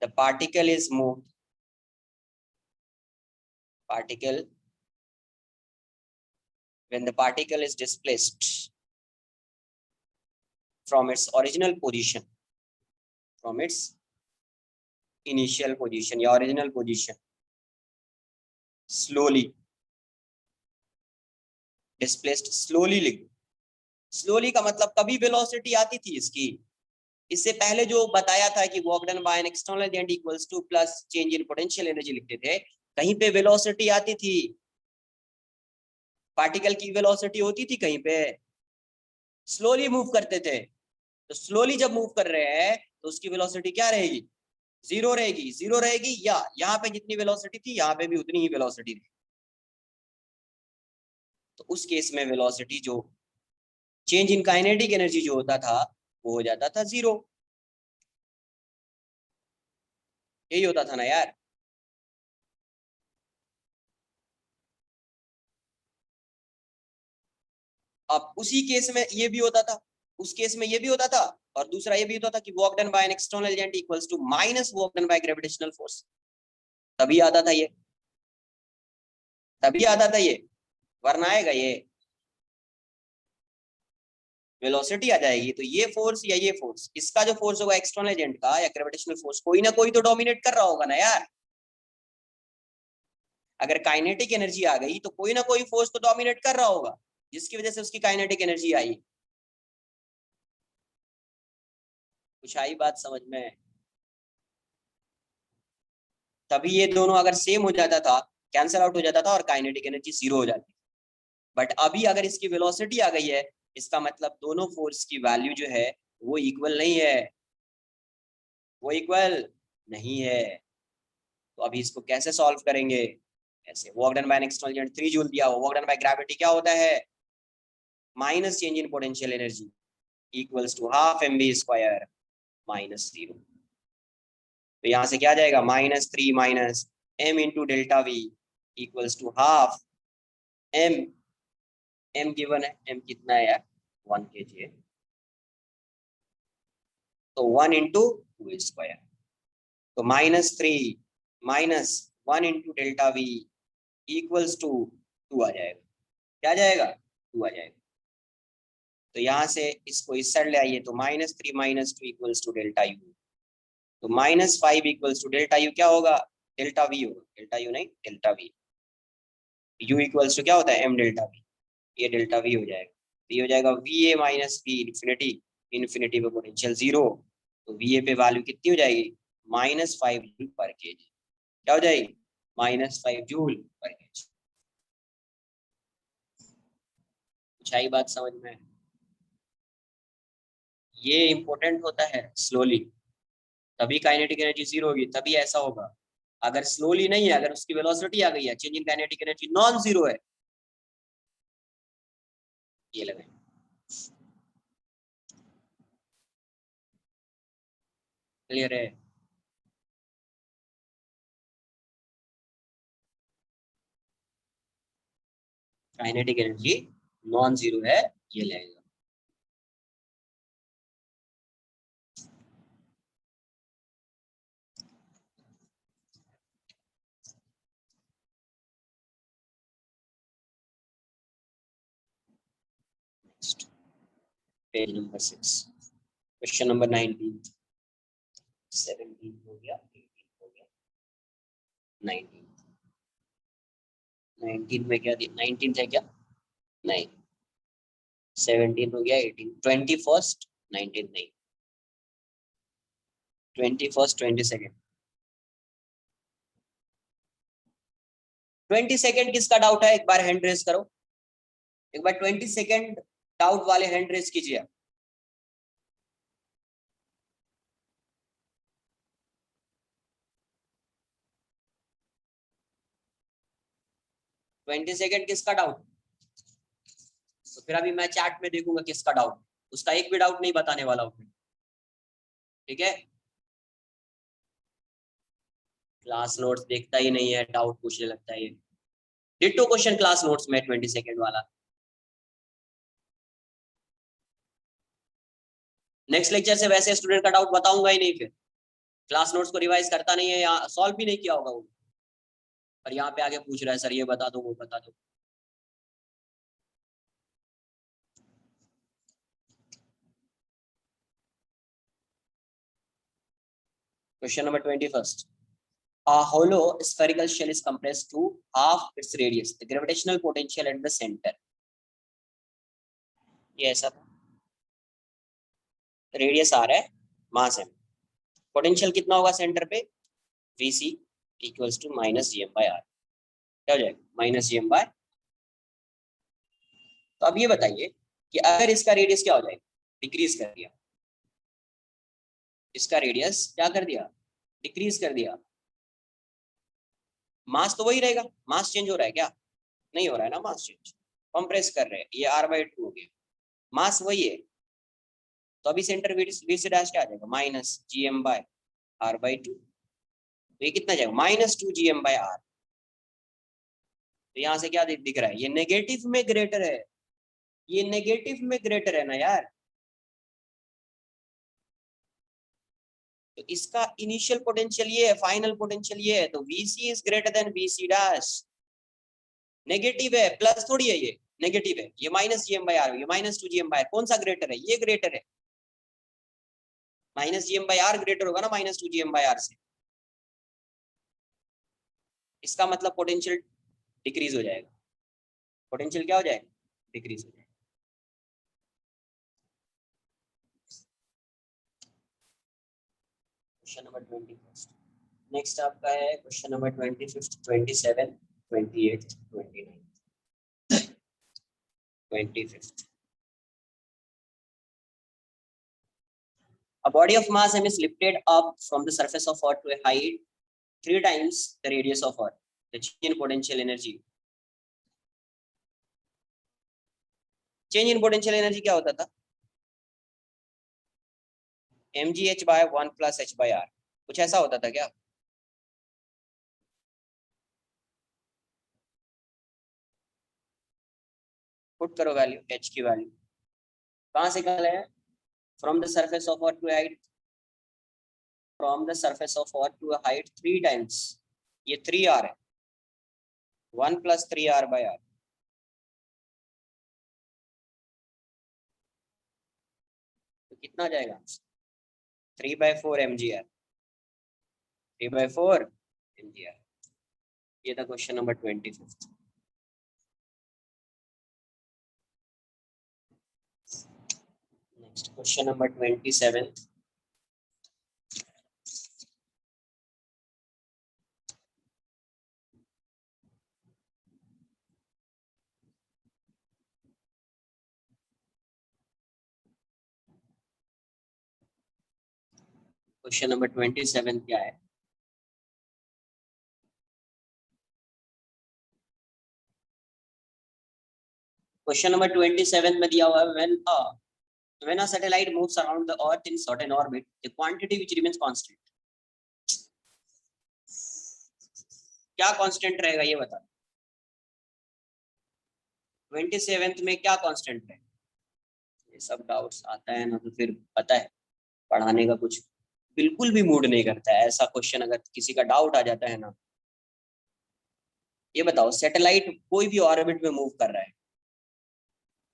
the particle is moved, particle when the particle is displaced from its original position, from its initial position या original position, slowly displaced, slowly लिख, slowly का मतलब कभी velocity आती थी इसकी, इससे पहले जो बताया था कि work done by an external agent equals two plus change in potential energy लिखते थे, कहीं पे वेलोसिटी आती थी, पार्टिकल की वेलोसिटी होती थी कहीं पे, स्लोली मूव करते थे, तो स्लोली जब मूव कर रहे हैं तो उसकी वेलोसिटी क्या रहेगी, जीरो रहेगी, जीरो रहेगी, या यहाँ पे जितनी वेलोसिटी थी यहाँ पे भी उतनी ही वेलोसिटी थी, तो उस केस में वेलोसिटी जो चेंज इन काइनेटिक एनर्जी जो होता था वो हो जाता था जीरो, यही होता था ना यार। अब उसी केस में ये भी होता था, उस केस में ये भी होता था, और दूसरा ये भी होता था कि work done by an external agent equals to minus work done by gravitational force, तभी आता था ये, तभी आता था ये, वरना आएगा ये, वेलोसिटी आ जाएगी तो ये फोर्स या ये फोर्स, इसका जो फोर्स होगा एक्सटर्नल एजेंट का या ग्रेविटेशनल फोर्स, कोई ना कोई तो डोमिनेट कर रहा होगा ना यार, अगर काइनेटिक एनर्जी आ गई तो कोई ना कोई फोर्स तो डोमिनेट कर रहा होगा जिसकी वजह से उसकी काइनेटिक एनर्जी आई। कुछ आई बात समझ में? तभी ये दोनों अगर सेम हो जाता था, कैंसिल आउट हो जाता था और काइनेटिक एनर्जी जीरो हो जाती, बट अभी अगर इसकी वेलोसिटी आ गई है, इसका मतलब दोनों फोर्स की वैल्यू जो है वो इक्वल नहीं है, वो इक्वल नहीं है, तो अभी इसको कैसे सॉल्व करेंगे, ऐसे work done by an external agent 3 joule दिया हो, वर्क डन बाय ग्रेविटी क्या होता है, minus change in potential energy equals to half mv square minus 0, तो यहाँ से क्या आ जाएगा, -3 minus m into delta V equals to half m, m given है, m कितना है यार 1 kg है, तो 1 इंटू 2 स्क्वायर, तो -3 minus 1 into delta V equals to 2 आ जाएगा, क्या आ जाएगा 2 आ जाएगा, तो यहाँ से इसको इस साइड ले आइए, तो -3 minus 2 equals to delta U, तो -5 इक्वल्स टू डेल्टा यू क्या होगा, डेल्टा वी होगा, डेल्टा यू नहीं delta V, U equals to क्या होता है m डेल्टा वी, ये डेल्टा वी हो जाएगा, तो ये हो जाएगा V A minus V infinity, infinity पे पोटेंशियल जीरो, तो वी ए पे वैल्यू कितनी हो जाएगी, -5 जूल पर केजी, क्या हो जाएगी -5 जूल पर केजी। कुछ आई बात समझ में? ये इंपॉर्टेंट होता है, स्लोली तभी काइनेटिक एनर्जी जीरो होगी, तभी ऐसा होगा, अगर स्लोली नहीं है, अगर उसकी वेलोसिटी आ गई है, change in kinetic energy non zero है, ये लगाए, क्लियर है? काइनेटिक एनर्जी नॉन जीरो है, ये लगेगा। Next page number 6, question number 19, 17 हो गया, 18 हो गया, 19, 19 में क्या दिया, 19 है क्या, नहीं 17 हो गया, 18, 21st 19 नहीं, 21st 22nd, 22nd किसका डाउट है, एक बार हैंड रेस करो, एक बार 22nd डाउट वाले हैंड रेस कीजिए। 22nd किसका डाउट, तो फिर अभी मैं चैट में देखूंगा किसका डाउट, उसका एक भी डाउट नहीं बताने वाला हूँ, ठीक है? क्लास नोट्स देखता ही नहीं है, डाउट पूछने लगता है ये, डिट्टो क्वेश्चन क्लास नोट्स में 22nd वाला। नेक्स्ट लेक्चर से वैसे स्टूडेंट का डाउट बताऊंगा ही नहीं, फिर क्लास नोट्स को रिवाइज करता नहीं है या सॉल्व भी नहीं किया होगा वो, पर यहाँ पे आगे पूछ रहा है सर ये बता दो वो बता दो, question number 21. A hollow spherical shell is compressed to half its radius. The gravitational potential at the center. ये ऐसा था, रेडियस आ रहा है, मास है, पोटेंशियल कितना होगा सेंटर पे, VC equals to minus GM/R. क्या हो जाएगा, माइनस GM/। तो अब ये बताइए कि अगर इसका रेडियस क्या हो जाएगा, डिक्रीज कर दिया, इसका रेडियस क्या कर दिया, डिक्रीज कर दिया, मास तो वही रहेगा, मास चेंज हो रहा है क्या, नहीं हो रहा है ना मास चेंज, कंप्रेस कर रहे हैं, ये R/2 हो गया, मास वही है, तो अभी सेंटर VC डैश क्या आ जाएगा, माइनस GM/R/2. तो ये कितना जाएगा, -2 GM/R. तो यहाँ से क्या दिख रहा है, ये नेगेटिव में ग्रेटर है, ये नेगेटिव में ग्रेटर है ना यार, तो इसका इनिशियल पोटेंशियल ये है, फाइनल पोटेंशियल ये है, तो VC is greater than VC dash. Negative है, प्लस थोड़ी है, ये नेगेटिव है, ये माइनस GM/R, ये -2 GM/R, कौन सा ग्रेटर है, ये ग्रेटर है, माइनस GM/R ग्रेटर होगा ना -2 GM/R से, इसका मतलब पोटेंशियल डिक्रीज हो जाएगा, पोटेंशियल क्या हो जाएगा, डिक्रीज हो जाएगा. Question number 21. नेक्स्ट आपका है question number 25, 27, 28, 29. 25. A body of mass m is lifted up from the surface of Earth to a height 3 times the radius of Earth. The change in potential energy. Change in potential energy क्या होता था, mgh/1 plus h/r. कुछ ऐसा होता था क्या, पुट करो वैल्यू, h की वैल्यू कहां से निकाला है, from the surface of earth to height, from the surface of earth to height 3 times, ये 3r है, 1 plus 3r/r. तो कितना जाएगा, 3/4 mgr, 3/4 mgr. ये था question number 25. Next question number 27. Question number 27 क्या है, क्वेश्चन नंबर 27 में दिया हुआ है, when a satellite moves around the earth in certain orbit, the quantity which remains constant. क्या कांस्टेंट रहेगा ये बता, 27th में क्या कांस्टेंट है, ये सब डाउट्स आता है ना, तो फिर पता है पढ़ाने का कुछ बिल्कुल भी मूड नहीं करता है, ऐसा क्वेश्चन अगर किसी का डाउट आ जाता है ना. ये बताओ, सैटेलाइट कोई भी ऑर्बिट में मूव कर रहा है,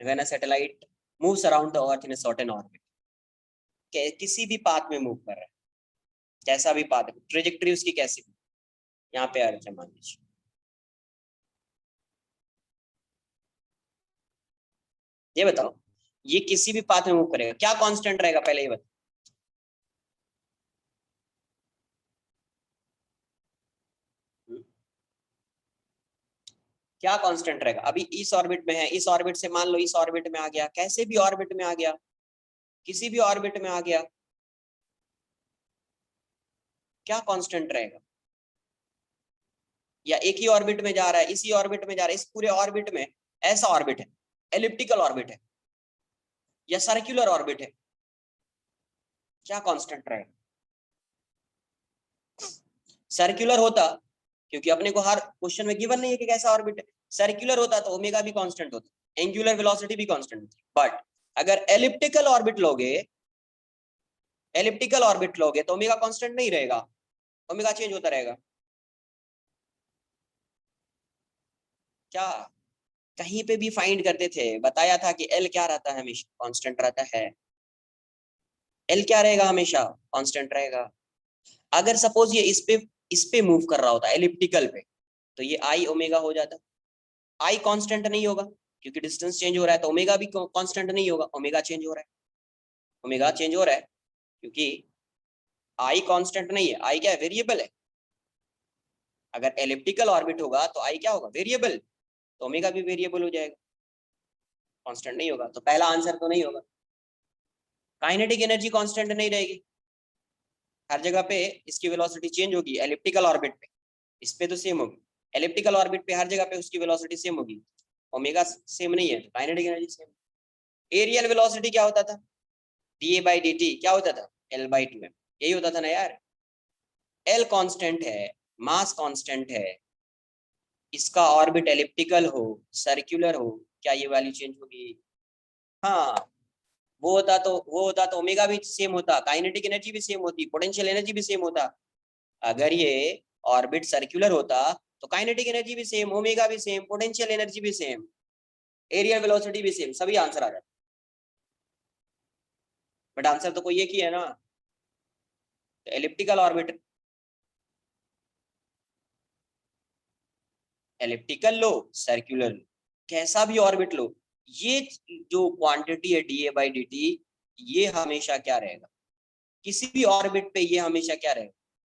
when a satellite moves around the earth in a certain orbit, किसी भी पाथ में मूव कर रहा है, कैसा भी पाथ, ट्रेजेक्टरी उसकी कैसी भी, यहाँ पे अर्थ है मान लीजिए, ये बताओ ये किसी भी पाथ में मूव करेगा, क्या कांस्टेंट रहेगा, पहले ये बताओ. क्या कांस्टेंट रहेगा, अभी इस ऑर्बिट में है, इस ऑर्बिट से मान लो इस ऑर्बिट में आ गया, कैसे भी ऑर्बिट में आ गया, किसी भी ऑर्बिट में आ गया, क्या कांस्टेंट रहेगा, या एक ही ऑर्बिट में जा रहा है, इसी ऑर्बिट में जा रहा है, इस पूरे ऑर्बिट में ऐसा ऑर्बिट है, एलिप्टिकल ऑर्बिट है या सर्कुलर ऑर्बिट है, क्या कांस्टेंट रहेगा. सर्कुलर होता, क्योंकि अपने को हर क्वेश्चन में गिवन नहीं है कि कैसा ऑर्बिट है, सर्कुलर होता तो ओमेगा भी कांस्टेंट होता, एंगुलर वेलोसिटी भी कांस्टेंट होती, बट अगर एलिप्टिकल ऑर्बिट लोगे, एलिप्टिकल ऑर्बिट लोगे तो ओमेगा कांस्टेंट नहीं रहेगा, ओमेगा चेंज होता रहेगा. क्या कहीं पे भी फाइंड करते थे, बताया था कि एल क्या रहता है, हमेशा कांस्टेंट रहता है, एल क्या रहेगा, हमेशा कांस्टेंट रहेगा. अगर सपोज ये इस पे मूव कर रहा होता एलिप्टिकल पे, तो ये आई ओमेगा हो जाता। आई कांस्टेंट नहीं होगा क्योंकि डिस्टेंस चेंज हो रहा है, तो ओमेगा भी कांस्टेंट नहीं होगा, ओमेगा चेंज हो रहा है, ओमेगा चेंज हो रहा है क्योंकि आई कांस्टेंट नहीं है, आई क्या है, वेरिएबल है। अगर एलिप्टिकल ऑर्बिट होगा तो आई क्या होगा, वेरिएबल, तो ओमेगा भी वेरिएबल हो जाएगा, कांस्टेंट नहीं होगा, तो पहला आंसर तो नहीं होगा। काइनेटिक एनर्जी कांस्टेंट नहीं रहेगी, हर जगह पे इसकी वेलोसिटी चेंज होगी। एलिप्टिकल ऑर्बिट पे इस पे तो सेम होगी, एलिप्टिकल ऑर्बिट पे हर जगह पे उसकी वेलोसिटी सेम होगी, ओमेगा सेम नहीं है, तो kinetic energy same. Areal velocity क्या होता था, डी बाई डी टी क्या होता था, एल बाई टू एम, यही होता था ना यार। एल कांस्टेंट है, मास कांस्टेंट है, इसका ऑर्बिट एलिप्टिकल हो, सर्कुलर हो, क्या ये वैल्यू चेंज होगी? हाँ, वो होता तो ओमेगा भी सेम होता, काइनेटिक एनर्जी भी सेम होती, पोटेंशियल एनर्जी भी सेम होता। अगर ये ऑर्बिट सर्कुलर होता तो काइनेटिक एनर्जी भी सेम, ओमेगा भी सेम, पोटेंशियल एनर्जी भी सेम, एरियल वेलोसिटी भी सेम, सभी आंसर आ जाते। बट आंसर तो कोई एक ही है ना, तो एलिप्टिकल ऑर्बिट, एलिप्टिकल लो, सर्कुलर लो, कैसा भी ऑर्बिट लो, ये जो क्वांटिटी है D A by D T, ये हमेशा क्या रहेगा, किसी भी ऑर्बिट पे ये हमेशा क्या रहेगा,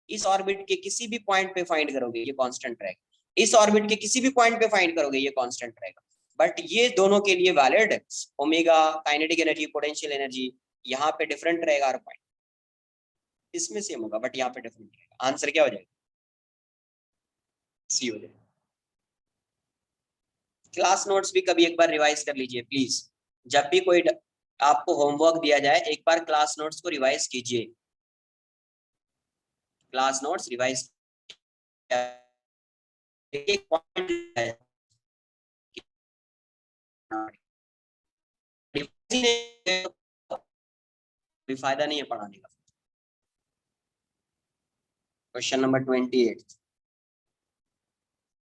इस ऑर्बिट के किसी भी पॉइंट पे फाइंड करोगे ये कांस्टेंट रहेगा, इस ऑर्बिट के किसी भी पॉइंट पे फाइंड करोगे ये कांस्टेंट रहेगा। बट ये दोनों के लिए valid, omega, kinetic energy, potential energy, यहाँ पे डिफरेंट रहेगा हर पॉइंट, इसमें सेम होगा बट यहाँ पे डिफरेंट रहेगा। आंसर क्या हो जाएगा, सी हो जाएगा। क्लास नोट्स भी कभी एक बार रिवाइज कर लीजिए प्लीज, जब भी कोई आपको होमवर्क दिया जाए एक बार क्लास नोट्स को रिवाइज कीजिए, क्लास नोट्स रिवाइज, एक पॉइंट है, कोई फायदा नहीं है पढ़ाने का। Question number 28,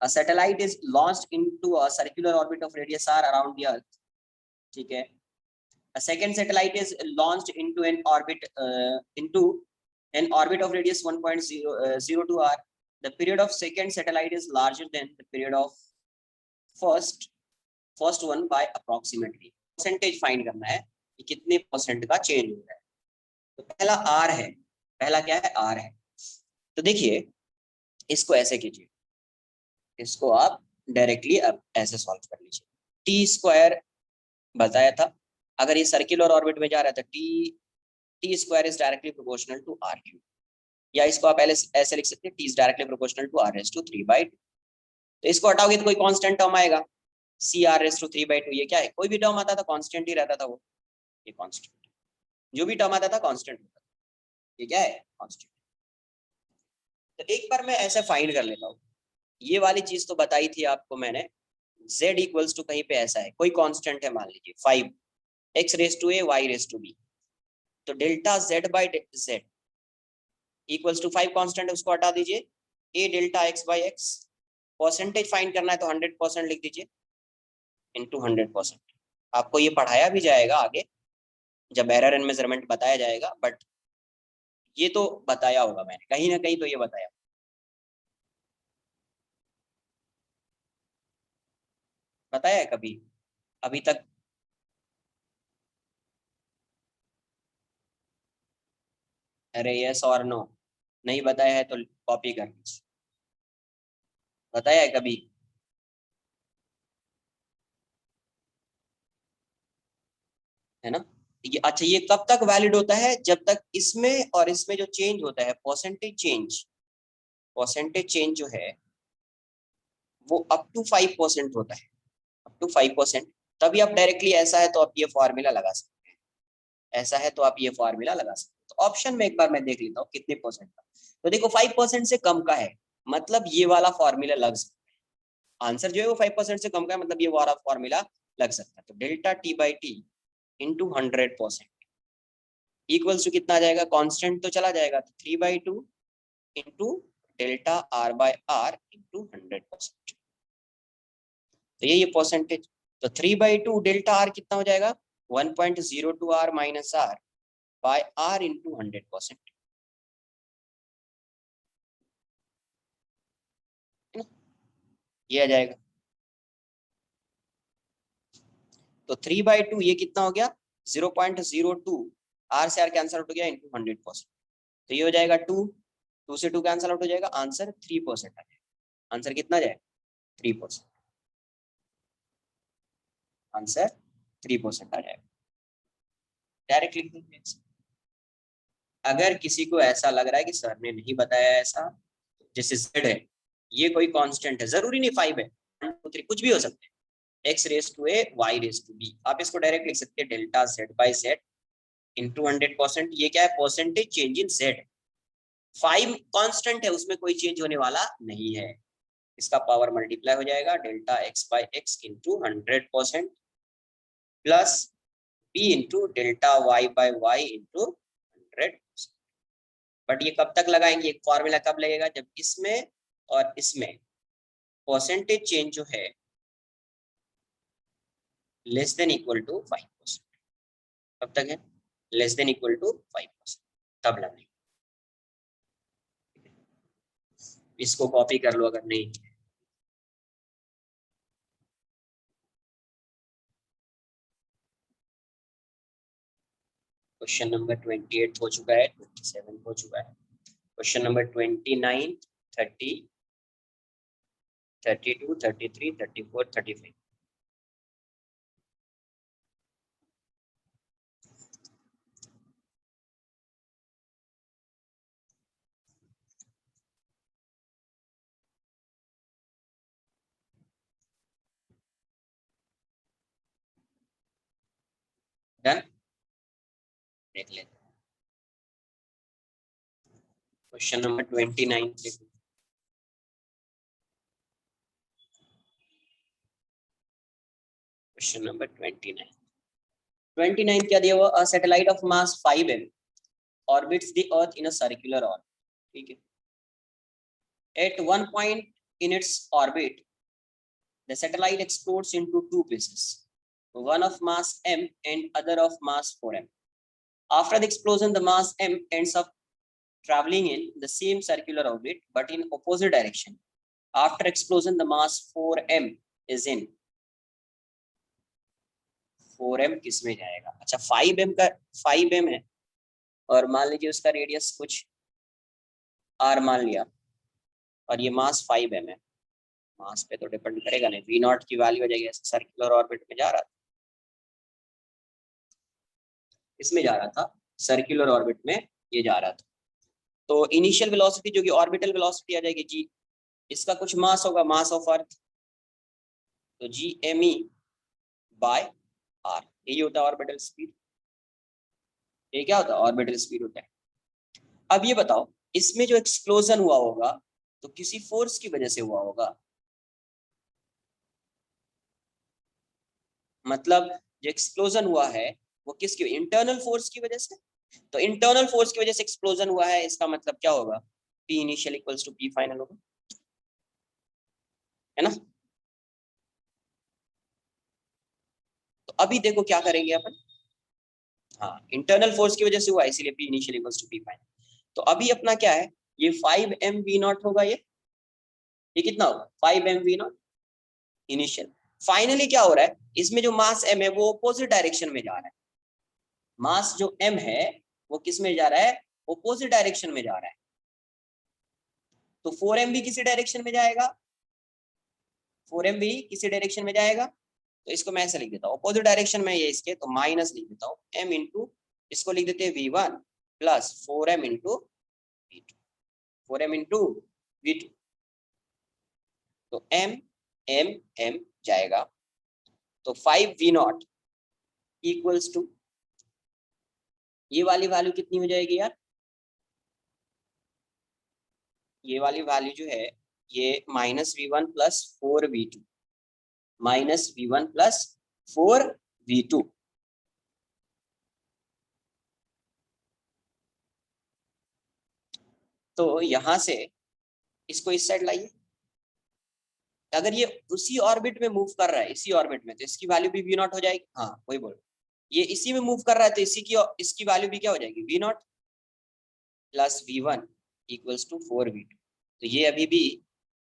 a satellite is launched into a circular orbit of radius r around the earth, ठीक है। a second satellite is launched into an orbit of radius 1.02 r, the period of second satellite is larger than the period of first one by approximately, percentage find करना है कि कितने परसेंट का चेंज हो रहा है। तो पहला आर है, पहला क्या है, आर है। तो देखिए इसको ऐसे कीजिए, इसको आप डायरेक्टली अब ऐसे सॉल्व कर लीजिए। टी स्क्वायर बताया था, अगर ये सर्कुलर ऑर्बिट में जा रहा था, T square is directly proportional to R cube, या इसको आप ऐसे लिख सकते हैं, T is directly proportional to R raise to 3/2। तो इसको हटाओगे तो कोई कांस्टेंट टर्म आएगा, सी आर रेज टू 3/2, ये क्या है, कोई भी टर्म आता था कांस्टेंट ही रहता था वो, ये कांस्टेंट, जो भी टर्म आता था कांस्टेंट होता था, ये क्या है, कांस्टेंट। तो एक बार मैं ऐसे फाइंड कर लेता हूँ, ये वाली चीज तो बताई थी आपको मैंने, z इक्वल्स टू कहीं पे ऐसा है, कोई कांस्टेंट है मान लीजिए 5, x raise to a y raise to b, तो delta z by z equals to 5 constant है, उसको हटा दीजिए, a delta x by x, percentage find करना है तो 100% लिख दीजिए इनटू 100%। आपको ये पढ़ाया भी जाएगा आगे जब एरर एंड मेजरमेंट बताया जाएगा, बट ये तो बताया होगा मैंने कहीं ना कहीं, तो ये बताया, बताया है कभी अभी तक? अरे यस और नो, नहीं बताया है तो कॉपी कर लीजिए, बताया है कभी? है ना, ये अच्छा, ये कब तक वैलिड होता है, जब तक इसमें और इसमें जो चेंज होता है परसेंटेज चेंज जो है वो अप टू 5% होता है, अप टू 5%। तभी आप डायरेक्टली ऐसा है तो आप ये फॉर्मूला लगा सकते हैं, ऐसा है तो आप ये फॉर्मूला लगा सकते हैं। तो ऑप्शन में एक बार मैं देख लेता हूँ कितने परसेंट का, तो देखो 5% से कम का है, मतलब ये वाला फॉर्मूला लग सकता है, आंसर जो है वो 5% से कम का है, मतलब ये वाला फॉर्मूला लग सकता है। तो delta T by T into 100% equals to कितना आ जाएगा, कांस्टेंट तो चला जाएगा, तो 3/2 into delta R by R into 100%, तो ये परसेंटेज। तो 3/2 डेल्टा आर कितना हो जाएगा, 1.02 R minus R by R into 100%। ये आ जाएगा। तो 3/2 ये कितना हो गया 0.02, आर से आर कैंसल आउट हो गया इंटू 100%, तो ये हो जाएगा 2 से 2 कैंसल आउट हो जाएगा, आंसर 3% आ जाएगा। आंसर कितना जाएगा 3%, आंसर 3% आ जाएगा। डायरेक्ट लिख देंगे। अगर किसी को ऐसा लग रहा है कि सर ने नहीं बताया ऐसा, जैसे z है ये कोई कांस्टेंट है, जरूरी नहीं 5 है, 1 2 3 कुछ भी हो सकते हैं, x raise to a y raise to b, आप इसको डायरेक्ट लिख सकते हैं delta z by z into 100%। ये क्या है percentage change in z, 5 constant है उसमें कोई चेंज होने वाला नहीं है, इसका पावर मल्टीप्लाई हो जाएगा delta x by x into 100% plus b into delta y by y into 100। But ये कब तक लगाएंगे, एक फॉर्मूला कब लगेगा, जब इसमें और इसमें परसेंटेज चेंज जो है लेस देन इक्वल टू 5%, कब तक है लेस देन इक्वल टू 5%, तब लगाएंगे। इसको कॉपी कर लो अगर नहीं। क्वेश्चन नंबर 28 हो चुका है, 27 हो चुका है, क्वेश्चन नंबर 29 30 32 33 34 35। डन, देख लेते हैं क्वेश्चन नंबर 29। क्वेश्चन नंबर 29 क्या दिया हुआ, a satellite of mass 5m orbits the earth in a circular orbit, ठीक है। At one point in its orbit the satellite explodes into two pieces, one of mass m and other of mass 4m. After the explosion the mass m ends up traveling in the same circular orbit but in opposite direction. After explosion the mass 4m is in 4m किस में जाएगा, अच्छा 5m का 5m है और मान लीजिए उसका रेडियस कुछ r मान लिया और ये मास 5m है, मास पे तो डिपेंड करेगा नहीं, v नॉट की वैल्यू हो जाएगी, सर्कुलर ऑर्बिट में जा रहा था, इसमें जा रहा था सर्कुलर ऑर्बिट में ये जा रहा था, तो इनिशियल वेलोसिटी जो कि ऑर्बिटल वेलोसिटी आ जाएगी जी, इसका कुछ मास होगा मास ऑफ अर्थ, तो G M E by R, यही होता है ऑर्बिटल स्पीड, ये क्या होता है ऑर्बिटल स्पीड होता है। अब ये बताओ इसमें जो एक्सप्लोजन हुआ होगा तो किसी फोर्स की वजह से हुआ होगा, मतलब जो एक्सप्लोजन हुआ है वो किसकी, इंटरनल फोर्स की वजह से, तो इंटरनल फोर्स की वजह से एक्सप्लोजन हुआ है, इसका मतलब क्या होगा P initial equals to P final होगा, है ना। तो अभी देखो क्या करेंगे अपन, हाँ इंटरनल फोर्स की वजह से हुआ इसीलिए P initial equals to P final, तो अभी अपना क्या है ये 5m v नॉट होगा, ये कितना होगा 5m v not initial. Finally क्या हो रहा है इसमें जो मास m है वो अपोजिट डायरेक्शन में जा रहा है, मास जो m है वो किस में जा रहा है अपोजिट डायरेक्शन में जा रहा है, तो 4m भी किसी डायरेक्शन में जाएगा, 4m भी किसी डायरेक्शन में जाएगा, तो इसको मैं ऐसे लिख देता हूँ अपोजिट डायरेक्शन में ये इसके, तो माइनस लिख देता हूँ m इंटू इसको लिख देते हैं v1 plus 4m into v2, 4m into v2, तो m m m जाएगा, तो 5v नॉट इक्वल्स टू ये वाली वैल्यू कितनी हो जाएगी यार, ये वाली वैल्यू जो है ये -v1 plus 4v2, -v1 plus 4v2, तो यहां से इसको इस साइड लाइए, अगर ये उसी ऑर्बिट में मूव कर रहा है इसी ऑर्बिट में तो इसकी वैल्यू भी v नॉट हो जाएगी, हाँ वही बोल, ये इसी में मूव कर रहा है तो इसकी वैल्यू भी क्या हो जाएगी v not plus v1 equals to 4v2, तो ये अभी भी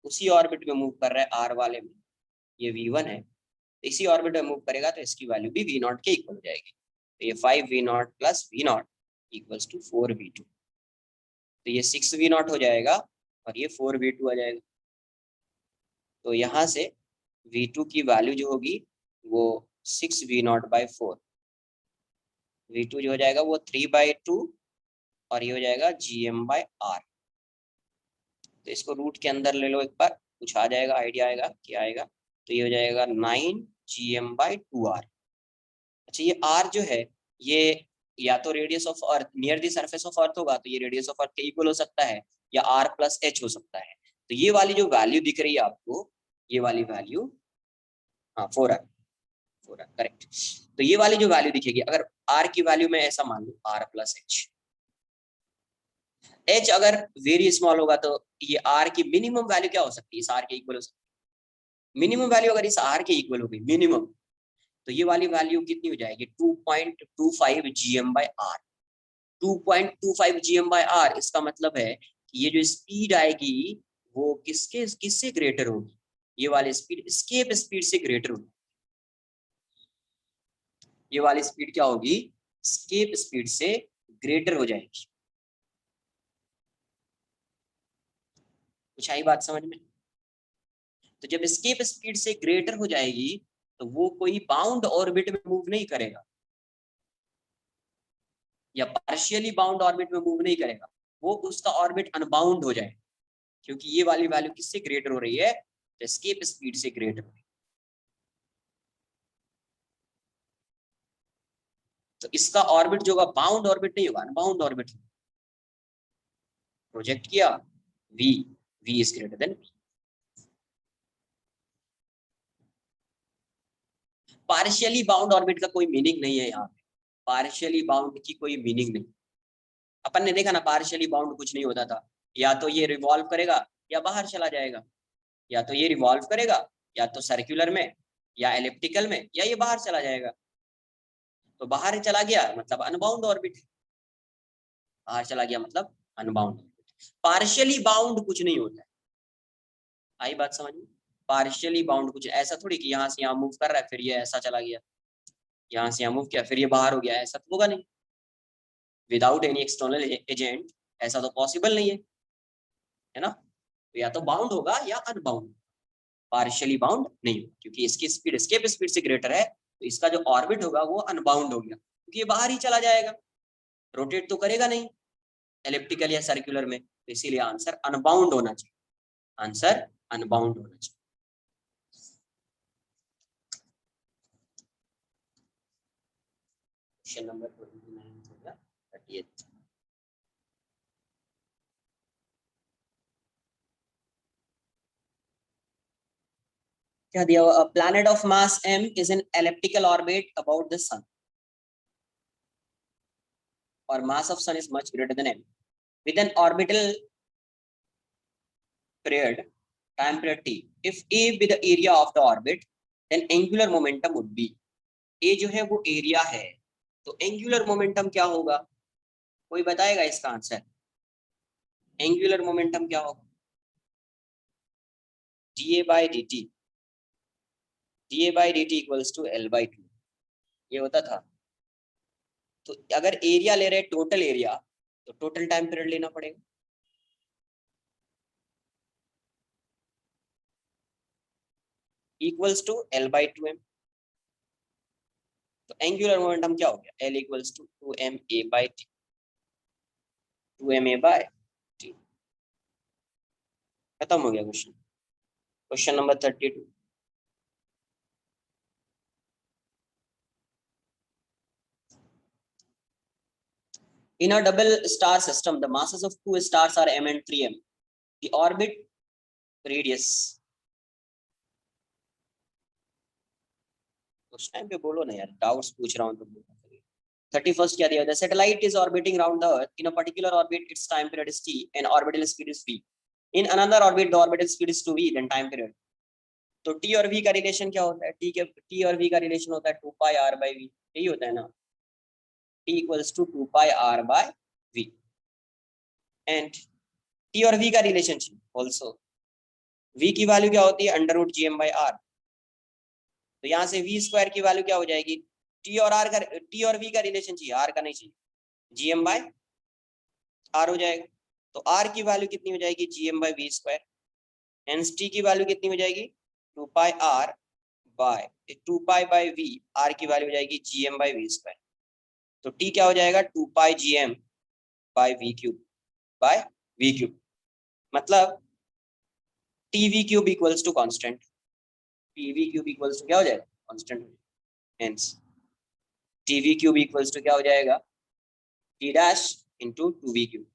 उसी ऑर्बिट में मूव कर रहा है आर वाले में, ये v1 है, इसी ऑर्बिट में मूव करेगा तो इसकी वैल्यू भी v0 के इक्वल हो जाएगी। तो ये 5v0 plus v0 equals to 4v2, तो ये 6v0 हो जाएगा और ये 4v2 आ जाएगा। तो यहाँ से v2 की वैल्यू जो होगी वो 6v0/4, v2 जो हो जाएगा वो 3/2 और ये हो जाएगा gm/r। तो इसको रूट के अंदर ले लो एक बार, कुछ आ जाएगा, आइडिया आएगा क्या आएगा। तो ये हो जाएगा 9gm/2r। अच्छा ये r जो है ये या तो radius of earth near the surface of अर्थ होगा, तो ये रेडियस ऑफ अर्थ के इक्वल हो सकता है, या r प्लस h हो सकता है। तो ये वाली जो वैल्यू दिख रही है आपको, ये वाली वैल्यू, हाँ 4r, 4r करेक्ट। तो ये वाली जो वैल्यू दिखेगी, अगर r की वैल्यू मैं ऐसा मान लूं r प्लस h अगर वेरी स्मॉल होगा तो ये r की मिनिमम वैल्यू क्या हो सकती है, इस r के इक्वल हो सकती है। मिनिमम वैल्यू अगर इस r के इक्वल हो गई मिनिमम, तो ये वाली वैल्यू कितनी हो जाएगी 2.25 gm/r। 2.25 gm/r इसका मतलब है कि ये जो स्पीड आएगी वो किससे ग्रेटर होगी, ये वाली स्पीड एस्केप स्पीड से ग्रेटर होगी। ये वाली स्पीड क्या होगी, एस्केप स्पीड से ग्रेटर हो जाएगी। कुछ आई बात समझ में। तो जब एस्केप स्पीड से ग्रेटर हो जाएगी तो वो कोई बाउंड ऑर्बिट में मूव नहीं करेगा, या पार्शियली बाउंड ऑर्बिट में मूव नहीं करेगा, वो उसका ऑर्बिट अनबाउंड हो जाए, क्योंकि ये वाली वैल्यू किससे ग्रेटर हो रही है, तो एस्केप स्पीड से ग्रेटर हो रही है। तो इसका ऑर्बिट जो होगा बाउंड ऑर्बिट नहीं होगा, अनबाउंड ऑर्बिट। प्रोजेक्ट किया v, v is greater than v। Partially bound orbit का कोई मीनिंग नहीं है यहाँ पे, पार्शियली बाउंड की कोई मीनिंग नहीं। अपन ने देखा ना पार्शियली बाउंड कुछ नहीं होता था, या तो ये रिवॉल्व करेगा या बाहर चला जाएगा, या तो ये रिवॉल्व करेगा या तो सर्कुलर में या एलिप्टिकल में, या ये बाहर चला जाएगा। तो बाहर चला गया मतलब अनबाउंड ऑर्बिट है, बाहर चला गया मतलब अनबाउंड ऑर्बिट। पार्शियली बाउंड कुछ नहीं होता है, आई बात समझ में। पार्शियली बाउंड कुछ ऐसा थोड़ी कि यहाँ से यहाँ मूव कर रहा है फिर ये ऐसा चला गया, यहाँ से यहाँ मूव किया फिर ये बाहर हो गया, ऐसा तो होगा नहीं। विदाउट एनी एक्सटर्नल एजेंट ऐसा तो पॉसिबल नहीं है ना। तो या तो बाउंड होगा या अनबाउंड, पार्शियली बाउंड नहीं होगा, क्योंकि इसकी स्पीड एस्केप स्पीड से ग्रेटर है, तो इसका जो ऑर्बिट होगा वो अनबाउंड हो गया, क्योंकि ये बाहर ही चला जाएगा, रोटेट तो करेगा नहीं एलिप्टिकल या सर्कुलर में। तो इसीलिए आंसर अनबाउंड होना चाहिए, आंसर अनबाउंड होना चाहिए। क्वेश्चन नंबर 29 हो गया, 38। क्या दिया हुआ, planet of mass m is an elliptical orbit about the sun और mass of sun is much greater than m with an orbital period time period t, if a be the area of the orbit then angular momentum would be, a जो है वो एरिया है तो एंगुलर मोमेंटम क्या होगा, कोई बताएगा इसका आंसर। एंगुलर मोमेंटम क्या होगा, da/dt, da/dt equals to l/2, ये होता था। तो अगर एरिया ले रहे टोटल एरिया, तो टोटल टाइम पीरियड लेना पड़ेगा, इक्वल्स टू l/2m। तो एंगुलर मोमेंटम क्या हो गया, l equals to 2ma/t, 2ma/t। खत्म हो गया question. Question number 32। In a double star system, the masses of two stars are m and 3m. The orbit radius, उस टाइम पे बोलो ना यार, डाउट्स पूछ रहा हूँ तो। 31st क्या दिया, the satellite is orbiting around the earth in a particular orbit, its time period is t and orbital speed is v. In another orbit the orbital speed is 2v, then time period। तो t और v का रिलेशन क्या होता है, t और v का रिलेशन होता है 2 pi r by v, यही होता है ना, t equals to 2 pi r by v। and t और v का रिलेशनशिप ऑल्सो v की वैल्यू क्या होती है under root G M by R. तो यहाँ से v स्क्वायर की वैल्यू क्या हो जाएगी, t और r का, t और v का रिलेशन चाहिए, r का नहीं चाहिए, जी एम बाई आर हो जाएगा। तो r की वैल्यू कितनी हो जाएगी, G M by V square. Hence t की वैल्यू कितनी हो जाएगी, 2 pi r by 2 pi, r की वैल्यू हो जाएगी G M by V square. तो t क्या हो जाएगा, 2 पाई/gm/v क्यूब मतलब tv cube equals to constant, tv cube equals to क्या हो जाएगा, constant. Hence tv cube equals to क्या हो जाएगा, t dash into 2v cube,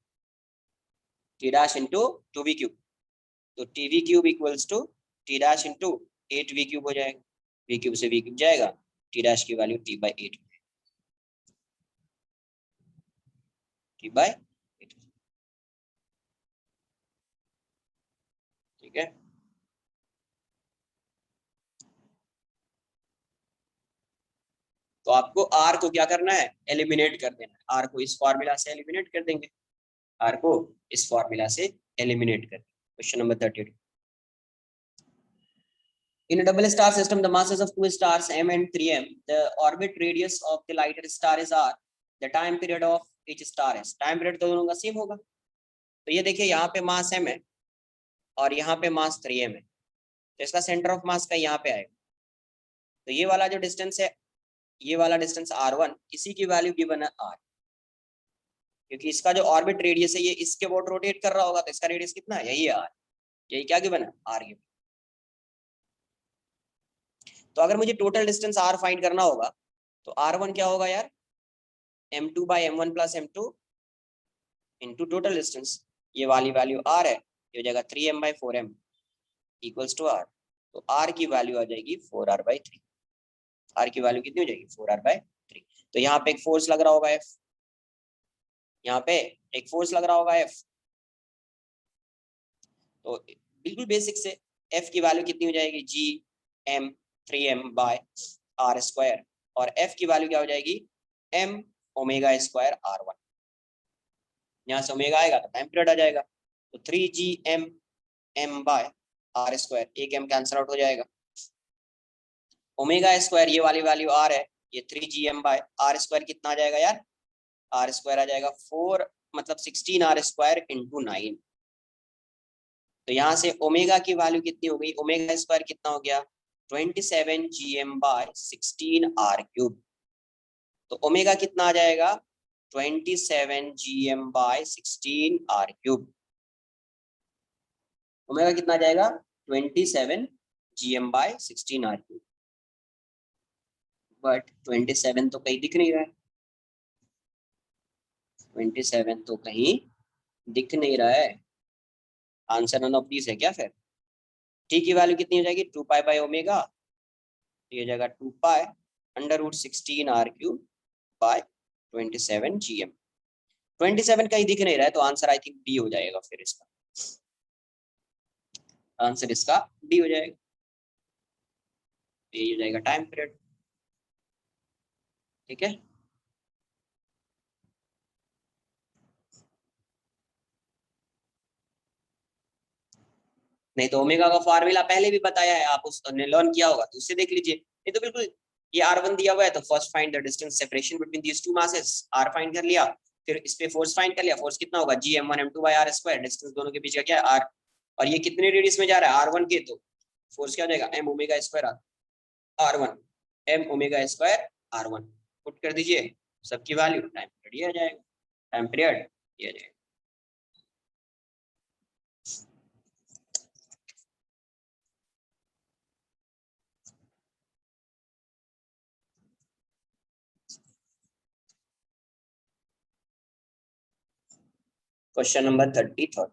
t dash into 2v cube. तो tv cube equals to t dash into 8v cube हो जाएगा, v क्यूब से v क्यूब जाएगा, t डैश की वैल्यू t/8, t/8। ठीक है, तो आपको r को क्या करना है, एलिमिनेट कर देना है। r को इस फॉर्मूला से एलिमिनेट कर देंगे, r को इस फॉर्मूला से एलिमिनेट कर। Question number 32। In a double star system, the masses of two stars M and 3M, the orbit radius of the lighter star is R, the time period of each star is। Time period तो दोनों का सेम होगा। तो ये देखिए यहाँ पे मास M है और यहाँ पे मास 3M है, तो इसका सेंटर ऑफ मास का यहाँ पे आएगा। तो ये वाला जो डिस्टेंस है, ये वाला डिस्टेंस R1, इसी की वैल्यू गिवन है R, क्योंकि इसका जो ऑर्बिट रेडियस है ये इसके अबाउट रोटेट कर रहा होगा, तो इसका रेडियस कितना है, यही है R। यही क्या गिवन है, R गिवन। तो अगर मुझे टोटल डिस्टेंस R फाइंड करना होगा तो R1 क्या होगा यार, m2/m1 plus m2 into total distance. ये वाली वैल्यू R है, ये हो जाएगा 3m/4m इक्वल्स टू R। तो R की वैल्यू आ जाएगी 4r/3। R की वैल्यू कितनी हो जाएगी, 4r/3। तो यहाँ पे एक फोर्स लग रहा होगा F, यहाँ पे एक फोर्स लग रहा होगा F। तो बिल्कुल बेसिक से F की वैल्यू कितनी हो जाएगी, Gm3m/r², और F की वैल्यू क्या हो जाएगी, m ओमेगा² R1। यहाँ से ओमेगा आएगा तो टाइम पीरियड आ जाएगा, तो 3Gm/m/r², एक m कैंसिल आउट हो जाएगा। ओमेगा² ये वाली वैल्यू R है, ये 3Gm/r² कितना आ जाएगा यार, R² आ जाएगा 4, मतलब 16r² इंटू 9। तो यहाँ से ओमेगा की वैल्यू कितनी हो गई, ओमेगा² कितना हो गया, 27Gm/16r³। तो ओमेगा कितना आ जाएगा, 27Gm/16r³। ओमेगा कितना आ जाएगा, 27Gm/16r³। बट 27 तो कहीं दिख नहीं रहा है, 27 तो कहीं दिख नहीं रहा है। आंसर नन ऑफ दीज है क्या फिर। टी की वैल्यू कितनी हो जाएगी, 2 पाई/ओमेगा, ये हो जाएगा 2 पाई √16r³ / 27 कहीं दिख नहीं रहा है, तो आंसर आई थिंक डी हो जाएगा फिर इसका। आंसर इसका डी हो जाएगा, ये हो जाएगा टाइम पीरियड। ठीक है, नहीं तो ओमेगा का फॉर्मूला पहले भी बताया है, आप उसने लर्न किया होगा तो उससे देख लीजिए। ये तो बिल्कुल, ये R1 दिया हुआ है, तो first find the distance separation between these two masses. R find कर लिया, फिर इस पे फोर्स फाइंड कर लिया, फोर्स कितना होगा, Gm1m2/r², डिस्टेंस दोनों के बीच का क्या है R, और ये कितने रेडियस में जा रहा है, R1 के, तो फोर्स क्या हो जाएगा, m ओमेगा² R1, m ओमेगा² R1 put कर दीजिए सबकी वैल्यू, टाइम पीरियड ये आ जाएगा, टाइम पीरियड ये आ जाएगा। Question number 33,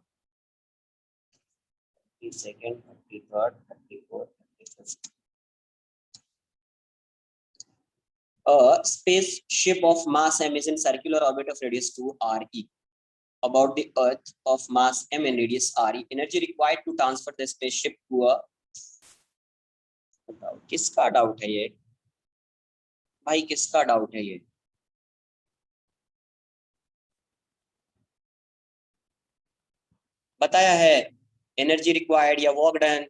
32nd, 33rd, 34th, 35th. A spaceship of mass m is in circular orbit of radius 2 re about the Earth of mass m and radius re. Energy required to transfer the spaceship to a, किसका डाउट है ये भाई, किसका डाउट है ये, बताया है एनर्जी रिक्वायर्ड या वर्क डन,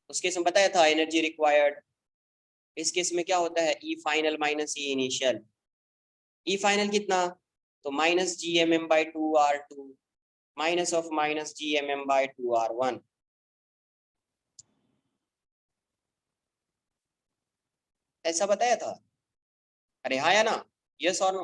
उस केस में बताया था एनर्जी रिक्वायर्ड। इस केस में क्या होता है, E final minus E initial. E final कितना, तो minus G M M by two R two minus of minus G M M by two R one. ऐसा बताया था, अरे हाँ या ना, यस और नो।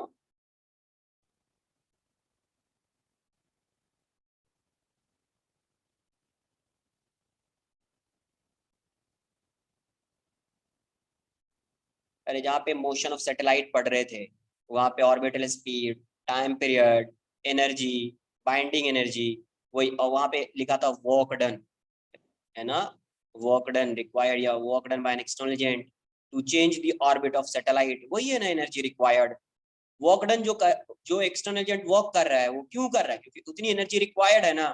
अरे जहाँ पे मोशन ऑफ सैटेलाइट पढ़ रहे थे, वहां पे orbital speed, time period, energy, binding energy, वही, और वहां पे लिखा था वर्क डन, है ना, वर्क डन रिक्वायर्ड या work done by an external agent to change the orbit of satellite, वही है ना एनर्जी रिक्वायर्ड। वर्क डन जो एक्सटर्नल एजेंट वर्क कर रहा है वो क्यों कर रहा है, क्योंकि उतनी एनर्जी रिक्वायर्ड है ना।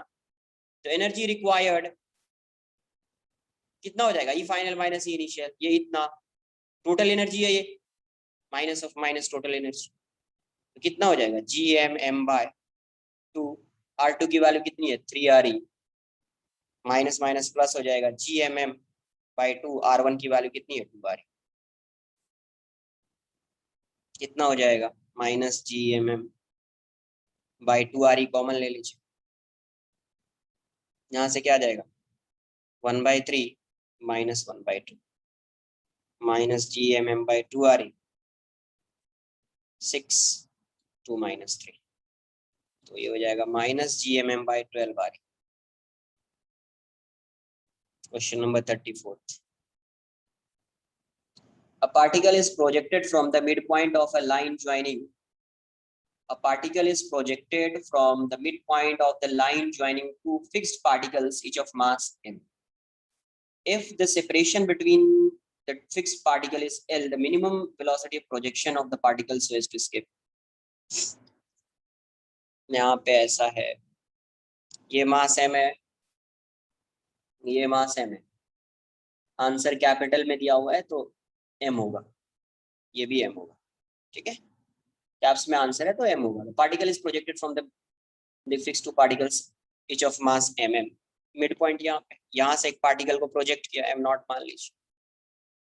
तो एनर्जी रिक्वायर्ड कितना हो जाएगा, E final minus E initial, ये इतना टोटल एनर्जी है, ये minus of minus total energy, तो कितना हो जाएगा G M M by two, R two की वैल्यू कितनी है 3 RE, माइनस माइनस प्लस हो जाएगा G M M by two, R one की वैल्यू कितनी है 2 RE, कितना हो जाएगा minus G M M by 2 RE, common ले लीजिए, यहाँ से क्या आ जाएगा 1/3 minus 1/2 minus G M M by 2 RE, 6 2 minus 3, तो ये हो जाएगा minus G M M by 12 RE। Question number 34, a particle is projected from the midpoint of a line joining, a particle is projected from the midpoint of the line joining two fixed particles each of mass m. If the separation between the fixed particle is L, the minimum velocity of projection of the particle so as to escape. यहाँ पे ऐसा है, ये मास m है, ये मास m है, आंसर कैपिटल में दिया हुआ है तो m होगा, ये भी m होगा, ठीक है, कैप्स में आंसर है तो m होगा। Particle is projected from the fixed two particles each of mass mm, mid point यहाँ से एक पार्टिकल को प्रोजेक्ट किया m नॉट मान लीजिए,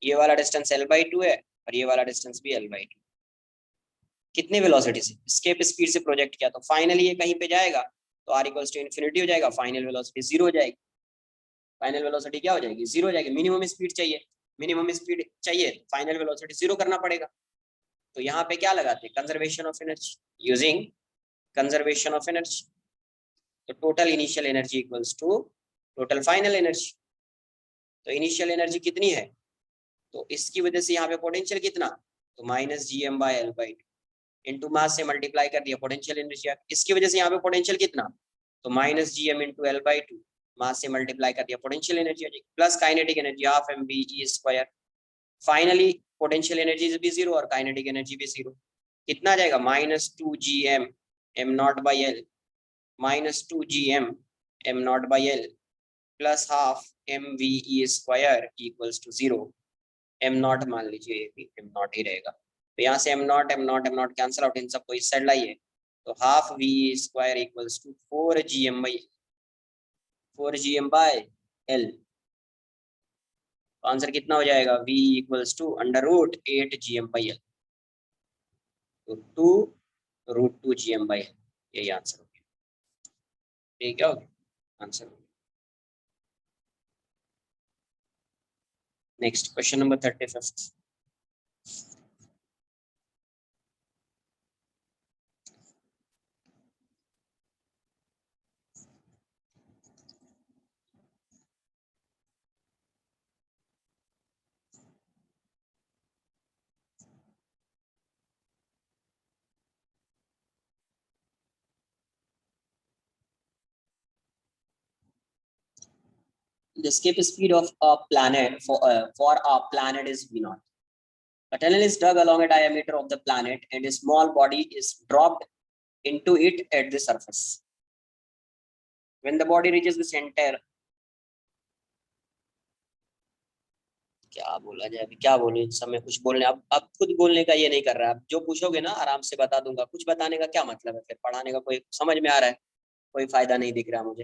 ये वाला डिस्टेंस L/2 है और ये वाला डिस्टेंस भी L/2, कितने वेलोसिटी से, स्केप स्पीड से प्रोजेक्ट किया, तो फाइनली ये कहीं पे जाएगा तो r इक्वल्स टू इन्फिनिटी हो जाएगा, फाइनल वेलोसिटी 0 हो जाएगी, फाइनल वेलोसिटी क्या हो जाएगी 0 हो जाएगी। मिनिमम स्पीड चाहिए, मिनिमम स्पीड चाहिए, फाइनल वेलोसिटी 0 करना पड़ेगा, तो यहाँ पे क्या लगाते हैं conservation of energy, using conservation of energy, तो total initial energy equals to total final energy, तो इनिशियल एनर्जी कितनी है, तो इसकी वजह से यहाँ पे पोटेंशियल कितना, तो minus G M by L/2 into mass से मल्टीप्लाई कर दिया पोटेंशियल एनर्जी, इसकी वजह से यहाँ पे पोटेंशियल कितना, तो minus G M into L/2 mass से मल्टीप्लाई कर दिया potential energy, plus kinetic energy half mv/e², finally potential energy भी 0 और काइनेटिक एनर्जी भी 0, कितना आ जाएगा -2 gm m not by L, -2 gm m not by L plus half mv/e² equals to 0, m not मान लीजिए, ये भी m नॉट ही रहेगा, तो यहाँ से m नॉट कैंसिल आउट, इन सबको इस साइड लाइए, तो half v² equals to 4gm by l, answer कितना हो जाएगा v इक्वल्स टू √8 gm/l, तो 2√2 gm/l, यही आंसर हो गया, ठीक है, हो गया answer. Next question number 35, the escape speed of a planet for a planet is v0. A tunnel is dug along a diameter of the planet and a small body is dropped into it at the surface. When the body reaches the center, क्या बोला जाए, अभी क्या बोलूं, इस समय कुछ बोलने, अब खुद बोलने का ये नहीं कर रहा, अब जो पूछोगे ना आराम से बता दूंगा, कुछ बताने का क्या मतलब है, फिर पढ़ाने का कोई समझ में आ रहा है, कोई फायदा नहीं दिख रहा मुझे।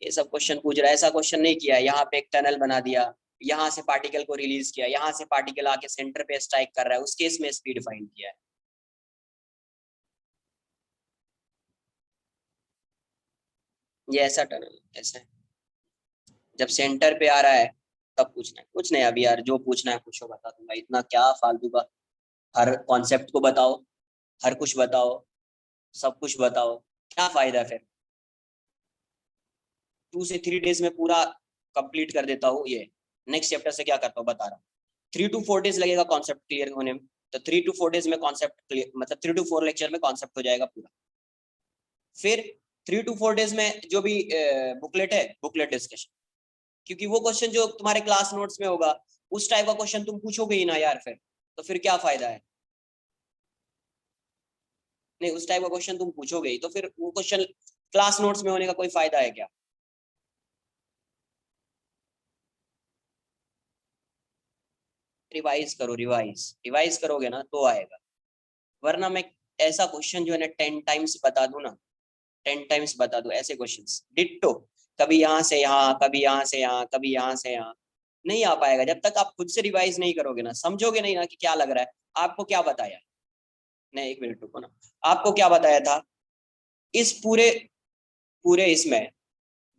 ये सब क्वेश्चन पूछ रहा है, ऐसा क्वेश्चन नहीं किया। यहाँ पे एक टनल बना दिया, यहाँ से पार्टिकल को रिलीज किया, यहाँ से पार्टिकल आके सेंटर पे स्ट्राइक कर रहा है, उस केस में स्पीड फाइंड किया है। ये ऐसा टनल ऐसा है, जब सेंटर पे आ रहा है तब पूछना है। कुछ नहीं अभी यार, जो पूछना है पूछो, बता दूंगा। इतना क्या फालतू का, हर कॉन्सेप्ट को बताओ, हर कुछ बताओ, सब कुछ बताओ, क्या फायदा फिर। 2 से 3 डेज में पूरा कंप्लीट कर देता हूँ ये। नेक्स्ट चैप्टर से क्या करता हूँ बता रहा हूँ। 3 to 4 डेज लगेगा कॉन्सेप्ट क्लियर होने में, तो 3 to 4 डेज में कॉन्सेप्ट क्लियर, मतलब 3 to 4 लेक्चर में कॉन्सेप्ट हो जाएगा पूरा। फिर 3 to 4 डेज में जो भी बुकलेट है, बुकलेट डिस्कशन, क्योंकि वो क्वेश्चन जो तुम्हारे क्लास नोट्स में होगा उस टाइप का क्वेश्चन तुम पूछोगे ही ना यार, फिर तो फिर क्या फायदा है। नहीं, उस टाइप का क्वेश्चन तुम पूछोगे ही, तो फिर वो क्वेश्चन क्लास नोट्स में होने का कोई फायदा है क्या। रिवाइज करो, रिवाइज रिवाइज करोगे ना तो आएगा, वरना मैं ऐसा क्वेश्चन जो है ना 10 टाइम्स बता दूं ना, 10 टाइम्स बता दूं ऐसे क्वेश्चंस डिट्टो, कभी यहाँ से यहाँ, कभी यहाँ से यहाँ, कभी यहाँ से यहाँ, नहीं आ पाएगा जब तक आप खुद से रिवाइज नहीं करोगे ना, समझोगे नहीं ना कि क्या लग रहा है। आपको क्या बताया, नहीं एक मिनट रुको ना, आपको क्या बताया था इस पूरे पूरे इसमें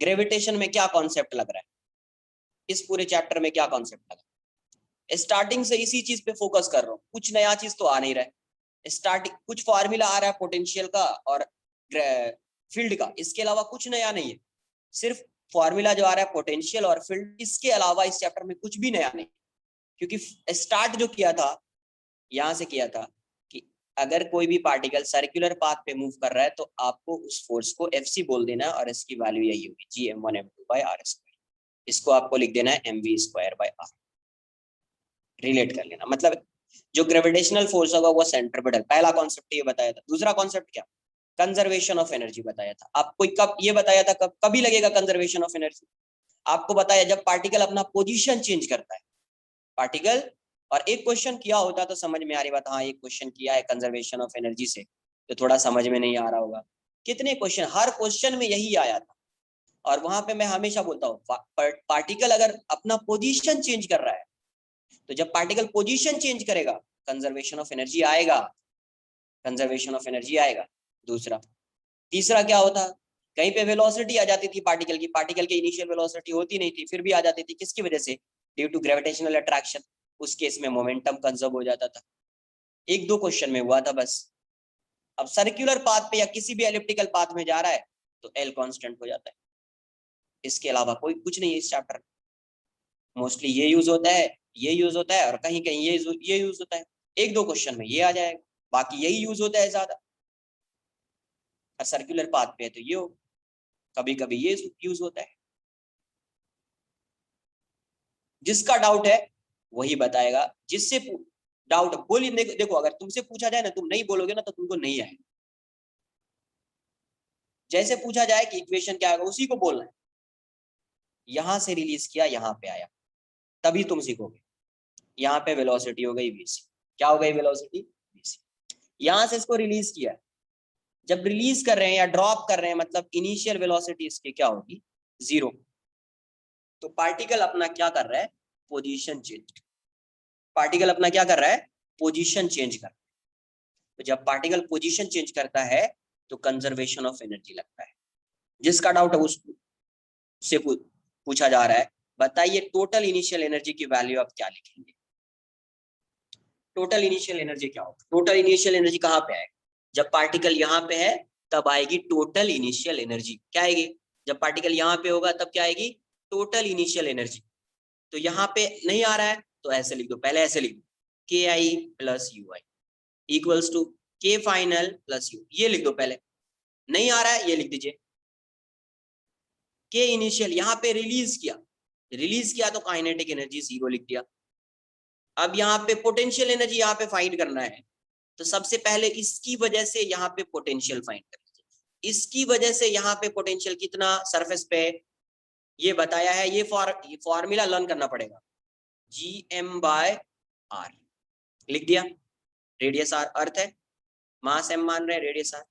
ग्रेविटेशन में क्या कॉन्सेप्ट लग रहा है, इस पूरे चैप्टर में क्या कॉन्सेप्ट लग रहा है। स्टार्टिंग से इसी चीज पे फोकस कर रहा हूँ, कुछ नया चीज तो आ नहीं रहा है। स्टार्टिंग कुछ फॉर्मूला आ रहा है पोटेंशियल का और फील्ड का, इसके अलावा कुछ नया नहीं है। सिर्फ फॉर्मूला जो आ रहा है पोटेंशियल और फील्ड, इसके अलावा इस चैप्टर में कुछ भी नया नहीं। क्योंकि स्टार्ट जो किया था यहां से किया था कि अगर कोई भी पार्टिकल सर्कुलर पाथ पे मूव कर रहा है तो आपको उस फोर्स को एफ बोल देना है, और इसकी वैल्यू यही होगी Gm1m2/r²। इसको आपको लिख देना है mv²/r, रिलेट कर लेना। मतलब जो ग्रेविटेशनल फोर्स होगा वो सेंटर पे, पहला कॉन्सेप्ट ये बताया था। दूसरा कॉन्सेप्ट क्या, कंजर्वेशन ऑफ एनर्जी बताया था आपको। कब ये बताया था, कब कभी लगेगा कंजर्वेशन ऑफ एनर्जी, आपको बताया जब पार्टिकल अपना पोजीशन चेंज करता है। पार्टिकल, और एक क्वेश्चन किया होता तो समझ में आ रही बात, हाँ एक क्वेश्चन किया है कंजर्वेशन ऑफ एनर्जी से, तो थोड़ा समझ में नहीं आ रहा होगा। कितने क्वेश्चन, हर क्वेश्चन में यही आया था। और वहां पे मैं हमेशा बोलता हूँ पार्टिकल अगर अपना पोजीशन चेंज कर रहा है, तो जब पार्टिकल पोजीशन चेंज करेगा कंजर्वेशन ऑफ एनर्जी आएगा, कंजर्वेशन ऑफ एनर्जी आएगा। दूसरा, तीसरा क्या होता, कहीं पे वेलोसिटी आ जाती थी पार्टिकल की, पार्टिकल की इनिशियल वेलोसिटी होती नहीं थी फिर भी आ जाती थी, किसकी वजह से, ड्यू टू ग्रेविटेशनल अट्रैक्शन। उस केस में मोमेंटम कंजर्व हो जाता था। एक दो क्वेश्चन में हुआ था बस। अब सर्कुलर पाथ पे या किसी भी एलिप्टिकल पाथ में जा रहा है तो एल कांस्टेंट हो जाता है। इसके अलावा कोई कुछ नहीं है इस चैप्टर। मोस्टली ये यूज होता है, ये यूज होता है, और कहीं कहीं ये यूज होता है। एक दो क्वेश्चन में ये आ जाएगा, बाकी यही यूज होता है ज्यादा। सर्कुलर पाथ पे है तो ये हो, कभी कभी ये यूज होता है। जिसका डाउट है वही बताएगा, जिससे डाउट बोलिए। देखो अगर तुमसे पूछा जाए ना, तुम नहीं बोलोगे ना तो तुमको नहीं आएगा। जैसे पूछा जाए कि इक्वेशन क्या आएगा उसी को बोलना है। यहां से रिलीज किया, यहां पे आया, तभी तुम सीखोगे। यहाँ पे वेलोसिटी हो गई vc, क्या हो गई वेलोसिटी vc। यहां से इसको रिलीज किया, जब रिलीज कर रहे हैं या ड्रॉप कर रहे हैं मतलब इनिशियल वेलोसिटी इसकी क्या होगी, 0। तो पार्टिकल अपना क्या कर रहा है, पोजीशन चेंज। पार्टिकल अपना क्या कर रहा है, पोजीशन चेंज कर रहा है। तो जब पार्टिकल पोजीशन चेंज करता है तो कंजर्वेशन ऑफ एनर्जी लगता है। जिसका डाउट है उससे पूछा जा रहा है, बताइए टोटल इनिशियल एनर्जी की वैल्यू आप क्या लिखेंगे। टोटल इनिशियल एनर्जी क्या होगा, टोटल इनिशियल एनर्जी कहाँ पे आएगा, जब पार्टिकल यहाँ पे है तब आएगी टोटल इनिशियल एनर्जी। क्या आएगी, जब पार्टिकल यहाँ पे होगा तब क्या आएगी, टोटल इनिशियल एनर्जी। तो यहाँ पे नहीं आ रहा है तो ऐसे लिख दो, पहले ऐसे लिख दो, K I plus U I equals to K final plus U, ये लिख दो पहले। नहीं आ रहा है ये लिख दीजिए, के इनिशियल यहाँ पे रिलीज किया, रिलीज किया तो काइनेटिक एनर्जी 0 लिख दिया। अब यहाँ पे पोटेंशियल एनर्जी यहाँ पे फाइंड करना है, तो सबसे पहले इसकी वजह से यहाँ पे पोटेंशियल फाइंड कर लीजिए। इसकी वजह से यहाँ पे पोटेंशियल कितना सरफेस पे, ये बताया है, ये फॉर्मूला लर्न करना पड़ेगा, Gm/r लिख दिया। रेडियस r अर्थ है, मास m मान रहे हैं, रेडियस r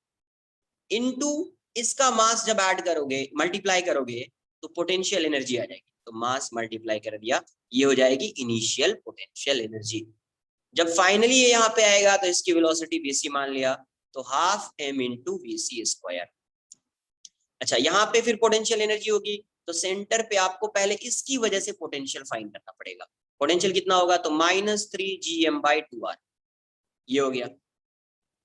इनटू इसका मास जब ऐड करोगे, मल्टीप्लाई करोगे तो पोटेंशियल एनर्जी आ जाएगी। तो मास मल्टीप्लाई कर दिया, ये हो जाएगी इनिशियल पोटेंशियल एनर्जी। जब फाइनली ये यहाँ पे आएगा तो इसकी वेलोसिटी vc मान लिया, तो हाफ m इंटू vc²। अच्छा, यहाँ पे फिर पोटेंशियल एनर्जी होगी, तो सेंटर पे आपको पहले इसकी वजह से पोटेंशियल फाइंड करना पड़ेगा। पोटेंशियल कितना होगा, तो -3gm/2r, ये हो गया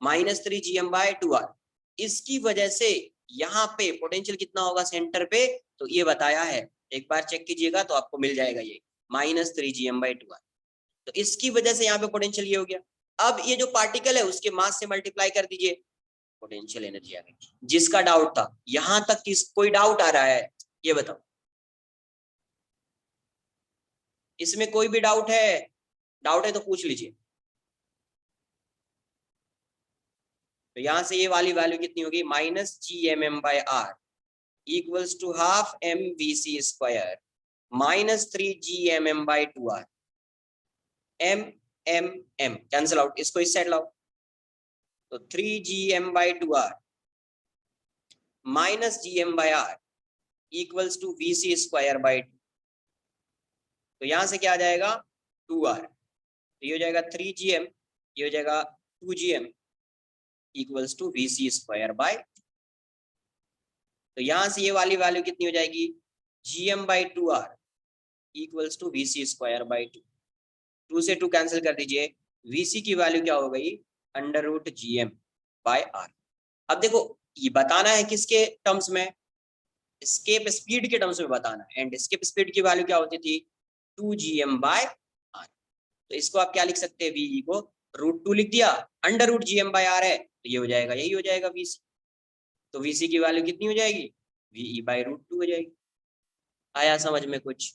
-3gm/2r। इसकी वजह से यहाँ पे पोटेंशियल कितना होगा सेंटर पे, तो ये बताया है, एक बार चेक कीजिएगा तो आपको मिल जाएगा ये -3gm/2r। तो इसकी वजह से यहाँ पे पोटेंशियल ये हो गया। अब ये जो पार्टिकल है उसके मास से मल्टीप्लाई कर दीजिए, पोटेंशियल एनर्जी आ गई। जिसका डाउट था यहां तक, किस कोई डाउट आ रहा है ये बताओ, इसमें कोई भी डाउट है? डाउट है तो पूछ लीजिए। तो यहां से ये वाली वैल्यू कितनी होगी, -gmm/r equals to half mvc² -3gmm/2r। m cancel out, इसको इस साइड लाओ, तो 3gm/2r -gm/r equals to vc²/2। तो यहां से क्या आ जाएगा, 2r, तो ये हो जाएगा 3gm, ये हो जाएगा 2gm इक्वल्स टू vc²/2। तो यहां से ये वाली वैल्यू कितनी हो जाएगी, gm/2r इक्वल्स टू vc²/2। 2 से 2 कैंसिल कर दीजिए, vc की वैल्यू क्या हो गई, √gm/r। अब देखो ये बताना है किसके टर्म्स में, एस्केप स्पीड के टर्म्स में बताना है, एंड एस्केप स्पीड की वैल्यू क्या होती थी, 2gm/r। तो इसको आप क्या लिख सकते हैं, वी को √2 लिख दिया, √gm/r है, तो ये हो जाएगा, यही हो जाएगा vc। तो vc की वैल्यू कितनी हो जाएगी, ve/√2 हो जाएगी। आया समझ में कुछ?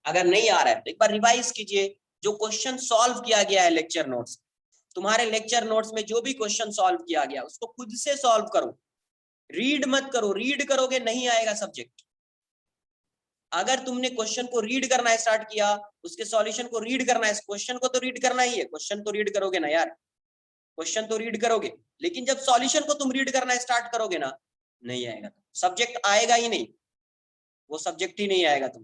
अगर नहीं आ रहा है तो एक बार रिवाइज कीजिए, जो क्वेश्चन सॉल्व किया गया है लेक्चर नोट्स, तुम्हारे लेक्चर नोट्स में जो भी क्वेश्चन सॉल्व किया गया उसको खुद से सॉल्व करो, रीड मत करो। रीड करोगे नहीं आएगा सब्जेक्ट। अगर तुमने क्वेश्चन को रीड करना स्टार्ट किया, उसके सॉल्यूशन को रीड करना है, क्वेश्चन को तो रीड करना ही है, क्वेश्चन तो रीड करोगे ना यार, क्वेश्चन तो रीड करोगे, लेकिन जब सॉल्यूशन को तुम रीड करना स्टार्ट करोगे ना, नहीं आएगा, सब्जेक्ट आएगा ही नहीं, वो सब्जेक्ट ही नहीं आएगा। तुम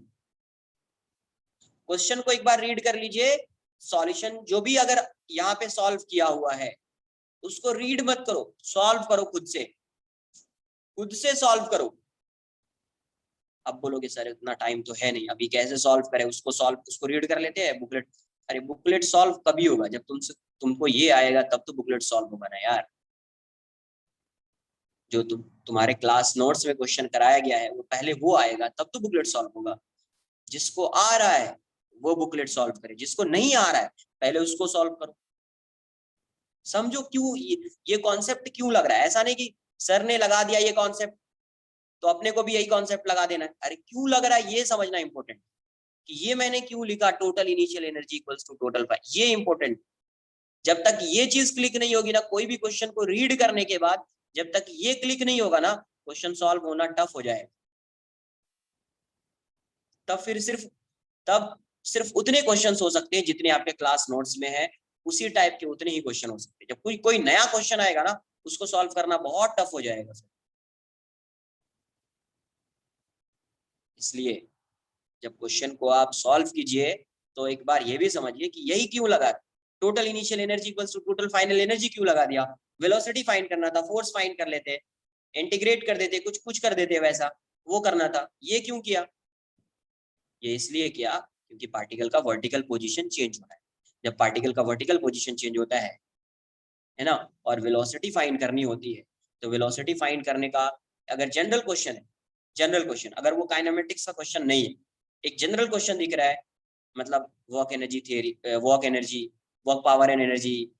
क्वेश्चन को एक बार रीड कर लीजिए, सॉल्यूशन जो भी अगर यहाँ पे सॉल्व किया हुआ है उसको रीड मत करो, सॉल्व करो खुद से, खुद से सॉल्व करो। अब बोलोगे सर इतना टाइम तो है नहीं, अभी कैसे सॉल्व करें, उसको रीड कर लेते हैं बुकलेट। अरे बुकलेट सॉल्व तभी होगा जब तुमको ये आएगा, तब तो बुकलेट सॉल्व होगा ना यार। जो तुम्हारे क्लास नोट्स में क्वेश्चन कराया गया है वो पहले वो आएगा, तब तो बुकलेट सॉल्व होगा। जिसको आ रहा है वो बुकलेट सॉल्व करे, जिसको नहीं आ रहा है पहले उसको सॉल्व करो। समझो क्यों ये कॉन्सेप्ट क्यों लग रहा है, ऐसा नहीं कि सर ने लगा दिया ये कॉन्सेप्ट तो अपने को भी यही कॉन्सेप्ट लगा देना है। अरे क्यों लग रहा है ये समझना इंपॉर्टेंट, कि ये मैंने क्यों लिखा total initial energy equals to total five, ये इंपॉर्टेंट। जब तक ये चीज क्लिक नहीं होगी ना, कोई भी क्वेश्चन को रीड करने के बाद जब तक ये क्लिक नहीं होगा ना, क्वेश्चन सॉल्व होना टफ हो जाएगा। तब सिर्फ उतने क्वेश्चंस हो सकते हैं जितने आपके क्लास नोट्स में है, उसी टाइप के उतने ही क्वेश्चन हो सकते हैं। जब कोई नया क्वेश्चन आएगा ना, उसको सॉल्व करना बहुत टफ हो जाएगा फिर। इसलिए जब क्वेश्चन को आप सॉल्व कीजिए तो एक बार ये भी समझिए कि यही क्यों लगा, total initial energy equals to total final energy क्यों लगा दिया, वेलोसिटी फाइंड करना था, फोर्स फाइंड कर लेते, इंटीग्रेट कर देते, कुछ कुछ कर देते, वैसा वो करना था। ये क्यों किया, ये इसलिए किया क्योंकि पार्टिकल का वर्टिकल पोजीशन चेंज हो रहा है। जब पार्टिकल का वर्टिकल पोजीशन चेंज होता है ना, और वेलोसिटी फाइंड करनी होती है, तो वेलोसिटी फाइंड करने का अगर जनरल क्वेश्चन है, जनरल क्वेश्चन अगर वो काइनेमेटिक्स का क्वेश्चन नहीं है, एक जनरल क्वेश्चन दिख रहा है, मतलब work energy theory, work power and energy,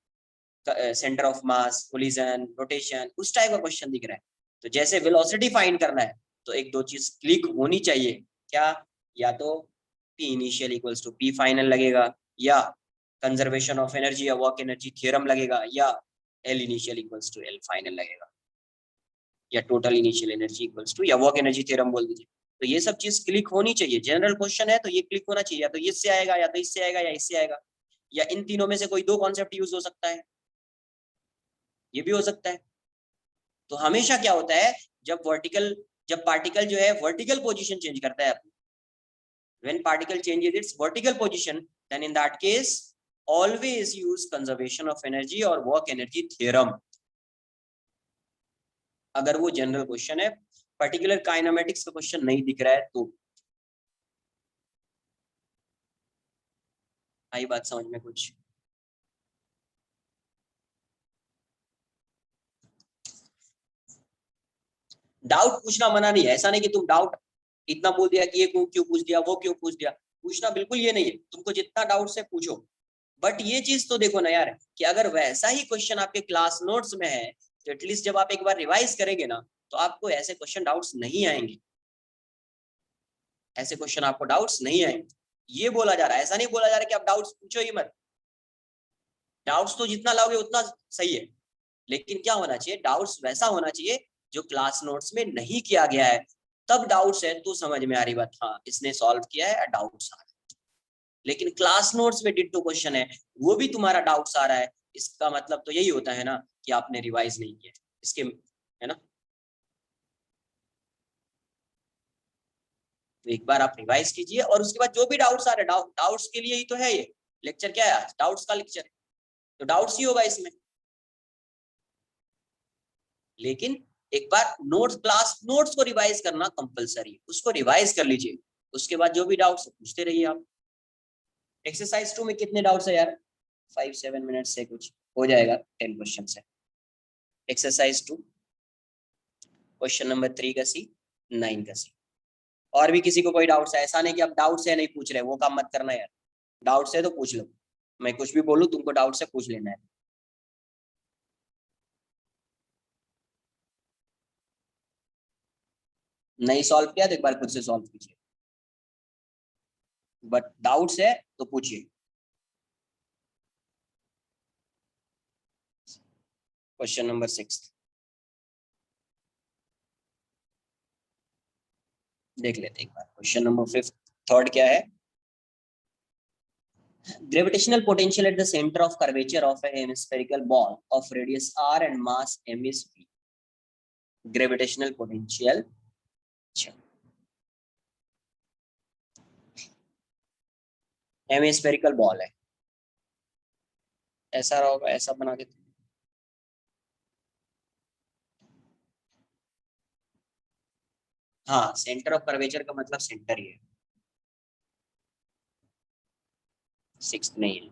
centre of mass, collision, rotation, उस टाइप का क्वेश्चन दिख रहा है, तो जैसे वेलोसिटी फाइंड करना है तो एक दो चीज क्लिक होनी चाहिए। क्या, या तो P initial equals to P final लगेगा, या कंजर्वेशन ऑफ एनर्जी या वर्क एनर्जी थ्योरम लगेगा, या L initial equals to L final लगेगा, या total initial energy equals to या वर्क एनर्जी थ्योरम बोल दीजिए। तो ये सब चीज क्लिक होनी चाहिए। जनरल क्वेश्चन है तो ये क्लिक होना चाहिए, या तो इससे आएगा, या तो इससे आएगा, या इससे आएगा। या इन तीनों में से कोई दो कॉन्सेप्ट यूज हो सकता है, ये भी हो सकता है। तो हमेशा क्या होता है, जब पार्टिकल जो है वर्टिकल पोजीशन चेंज करता है, when particle changes its vertical position, then in that case always use conservation of energy or work energy theorem। अगर वो जनरल क्वेश्चन है, पर्टिकुलर काइनेमेटिक्स का क्वेश्चन नहीं दिख रहा है तो। आई बात समझ में कुछ? डाउट पूछना मना नहीं है, ऐसा नहीं कि तुम डाउट इतना बोल दिया कि ये क्यों पूछ दिया, वो क्यों पूछ दिया, पूछना बिल्कुल ये नहीं है, तुमको जितना डाउट से पूछो। बट ये चीज तो देखो ना यार, कि अगर वैसा ही क्वेश्चन आपके क्लास नोट्स में है तो एटलीस्ट जब आप एक बार रिवाइज करेंगे ना, तो आपको ऐसे क्वेश्चन डाउट्स नहीं आएंगे, ऐसे क्वेश्चन आपको डाउट्स नहीं आएंगे। ये बोला जा रहा है, ऐसा नहीं बोला जा रहा है कि आप डाउट्स पूछो ही मत, डाउट्स तो जितना लाओगे उतना सही है, लेकिन क्या होना चाहिए, डाउट्स वैसा होना चाहिए जो क्लास नोट्स में नहीं किया गया है। तब डाउट्स है तो समझ में आ रही बात, हाँ इसने सॉल्व किया है, डाउट्स आ रहा है। लेकिन क्लास नोट्स में डिट्टो क्वेश्चन है, वो भी तुम्हारा डाउट्स आ रहा है, इसका मतलब तो यही होता है ना कि आपने रिवाइज नहीं किया इसके, है ना। तो एक बार आप रिवाइज कीजिए और उसके बाद जो भी डाउट्स आ रहे हैं, डाउट्स के लिए ही तो है ये लेक्चर, क्या है आज, डाउट्स का लेक्चर है, तो डाउट्स ही होगा इसमें। लेकिन एक बार नोट्स, क्लास नोट्स को रिवाइज करना कंपलसरी है, उसको रिवाइज कर लीजिए, उसके बाद जो भी डाउट्स पूछते रहिए आप। एक्सरसाइज 2 में कितने डाउट्स है यार? 5-7 मिनट से कुछ हो जाएगा, 10 क्वेश्चन है। एक्सरसाइज 2 क्वेश्चन नंबर 3 का सी, 9 का सी। और भी किसी को कोई डाउट्स है? ऐसा नहीं कि आप डाउट्स है नहीं पूछ रहे, वो काम मत करना यार, डाउट्स है तो पूछ लो, मैं कुछ भी बोलूं तुमको डाउट से पूछ लेना है। नहीं सॉल्व किया तो एक बार खुद से सॉल्व कीजिए, बट डाउट्स है तो पूछिए। क्वेश्चन नंबर 6 देख लेते एक बार। क्वेश्चन नंबर 5 थर्ड क्या है? Gravitational potential at the center of curvature of a hemispherical ball of radius r and mass m is v। Gravitational potential, hemispherical ball है, ऐसा रहा होगा, ऐसा बना देते। हाँ, सेंटर ऑफ कर्वेचर का मतलब सेंटर ही है, 6 नहीं है।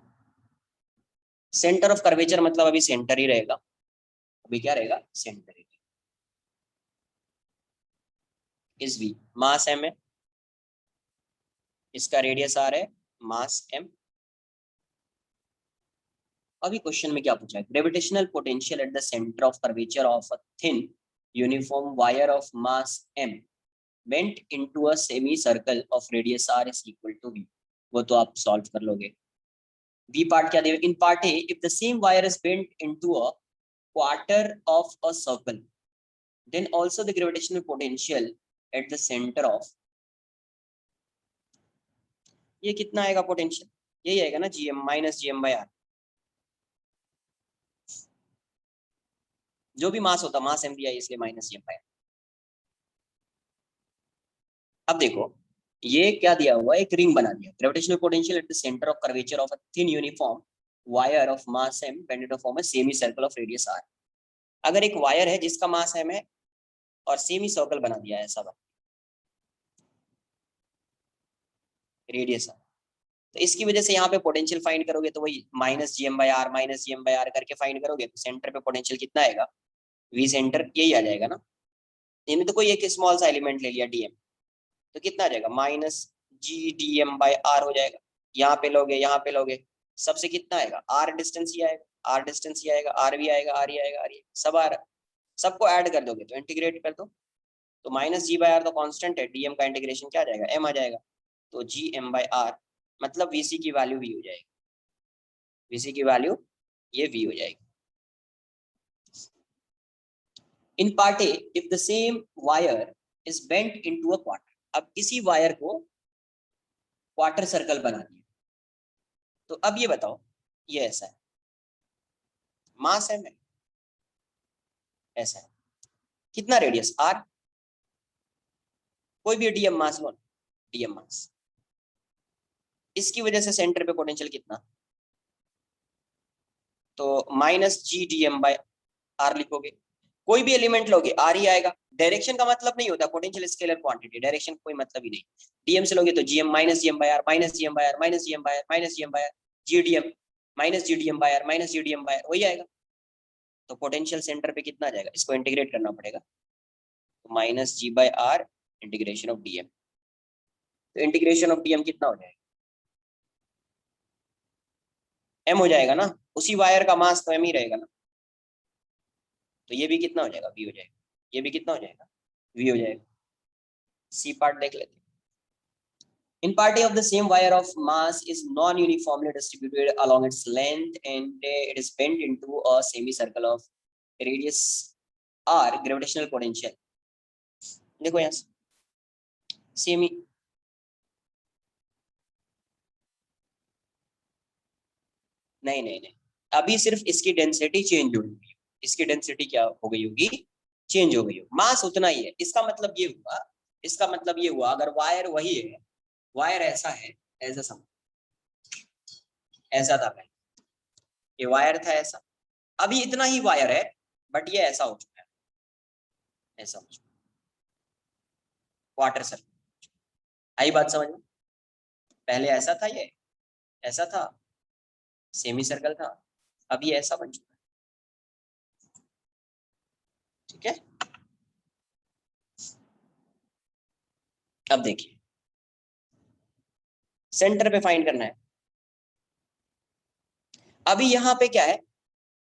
सेंटर ऑफ कर्वेचर मतलब अभी सेंटर ही रहेगा, अभी क्या रहेगा, सेंटर ही। इस v मास m है, इसका रेडियस r है, मास m। अभी क्वेश्चन में क्या पूछा है? Gravitational potential at the centre of curvature of a thin uniform wire of mass m bent into a semi circle of radius r is equal to v। वो तो आप सॉल्व कर लोगे। v पार्ट क्या देगा? In part A, if the same wire is bent into a quarter of a circle, then also the gravitational potential at the center of, ये कितना आएगा पोटेंशियल? यही आएगा ना, gm minus gm by r, जो भी मास होता, मास m दिया है इसलिए माइनस gm बाय r। अब देखो, ये क्या दिया हुआ है, एक रिंग बना दिया। Gravitational potential at the centre of curvature of a thin uniform wire of mass m bent to form a semi circle of radius r। अगर एक वायर है जिसका मास m है और सेमी सर्कल बना दिया है ऐसा, रेडियस r, तो इसकी वजह से यहाँ पे पोटेंशियल फाइंड करोगे तो वही minus G M by R, minus G M by R करके फाइंड करोगे, तो सेंटर पे पोटेंशियल कितना आएगा, वी सेंटर, यही आ जाएगा ना। इनमें तो कोई एक स्मॉल सा एलिमेंट ले लिया डीएम, तो कितना आ जाएगा, minus G D M by R हो जाएगा। यहाँ पे लोगे, यहाँ पे लोगे, सबसे कितना आएगा, आर डिस्टेंस ही आएगा, आर डिस्टेंस ही आएगा, आर भी आएगा, आर ही आएगा, आर ही, सब आ रहा, सबको ऐड कर दोगे तो इंटीग्रेट कर दो, तो माइनस जी बाई आर तो कांस्टेंट है, डीएम का इंटीग्रेशन क्या आ जाएगा, एम आ जाएगा, तो जी एम बाई आर मतलब वीसी की वैल्यू वी हो जाएगी, वीसी की वैल्यू ये वी हो जाएगी। In part A, if the same wire is bent into a quarter, अब इसी वायर को क्वार्टर सर्कल बना दिया, तो अब ये बताओ ये ऐसा है, मास है, ऐसा है, कितना रेडियस आर, कोई भी डीएम मास लो, डीएम मास, इसकी वजह से सेंटर पे पोटेंशियल कितना, तो minus G D M by R लिखोगे, कोई भी एलिमेंट लोगे आर ही आएगा। डायरेक्शन का मतलब नहीं होता पोटेंशियल स्केलर क्वांटिटी, डायरेक्शन कोई मतलब ही नहीं। डीएम से लोगे तो GM minus GM by R, minus GM by R, minus GM by R, minus GM by R, GDM minus GDM by R, minus GDM by R, वही आएगा। तो पोटेंशियल सेंटर पे कितना आ जाएगा, इसको इंटीग्रेट करना पड़ेगा, तो minus G by R integration of DM, तो इंटीग्रेशन ऑफ डीएम कितना हो जाएगा, एम हो जाएगा ना, उसी वायर का मास तो एम ही रहेगा ना, तो ये भी कितना हो जाएगा, वी हो जाएगा, ये भी कितना हो जाएगा, वी हो जाएगा। सी पार्ट देख लेते हैं। In party of the same wire of mass is non-uniformly distributed along its length and it is bent into a semicircle of radius r gravitational potential. देखो यहाँ सेमी, नहीं नहीं नहीं, अभी सिर्फ इसकी डेंसिटी चेंज हो गई, इसकी डेंसिटी क्या हो गई होगी, चेंज हो गई हो, मास उतना ही है। इसका मतलब ये हुआ, इसका मतलब ये हुआ अगर वायर वही है, वायर ऐसा है, ऐसा समझ, ऐसा था पहले, ये वायर था ऐसा, अभी इतना ही वायर है बट ये ऐसा हो चुका है, ऐसा हो चुका है, वाटर सर्कल। आई बात समझ में, पहले ऐसा था, ये ऐसा था, सेमी सर्कल था, अब ये ऐसा बन चुका है, ठीक है। अब देखिए सेंटर पे फाइंड करना है। अभी यहाँ पे क्या है,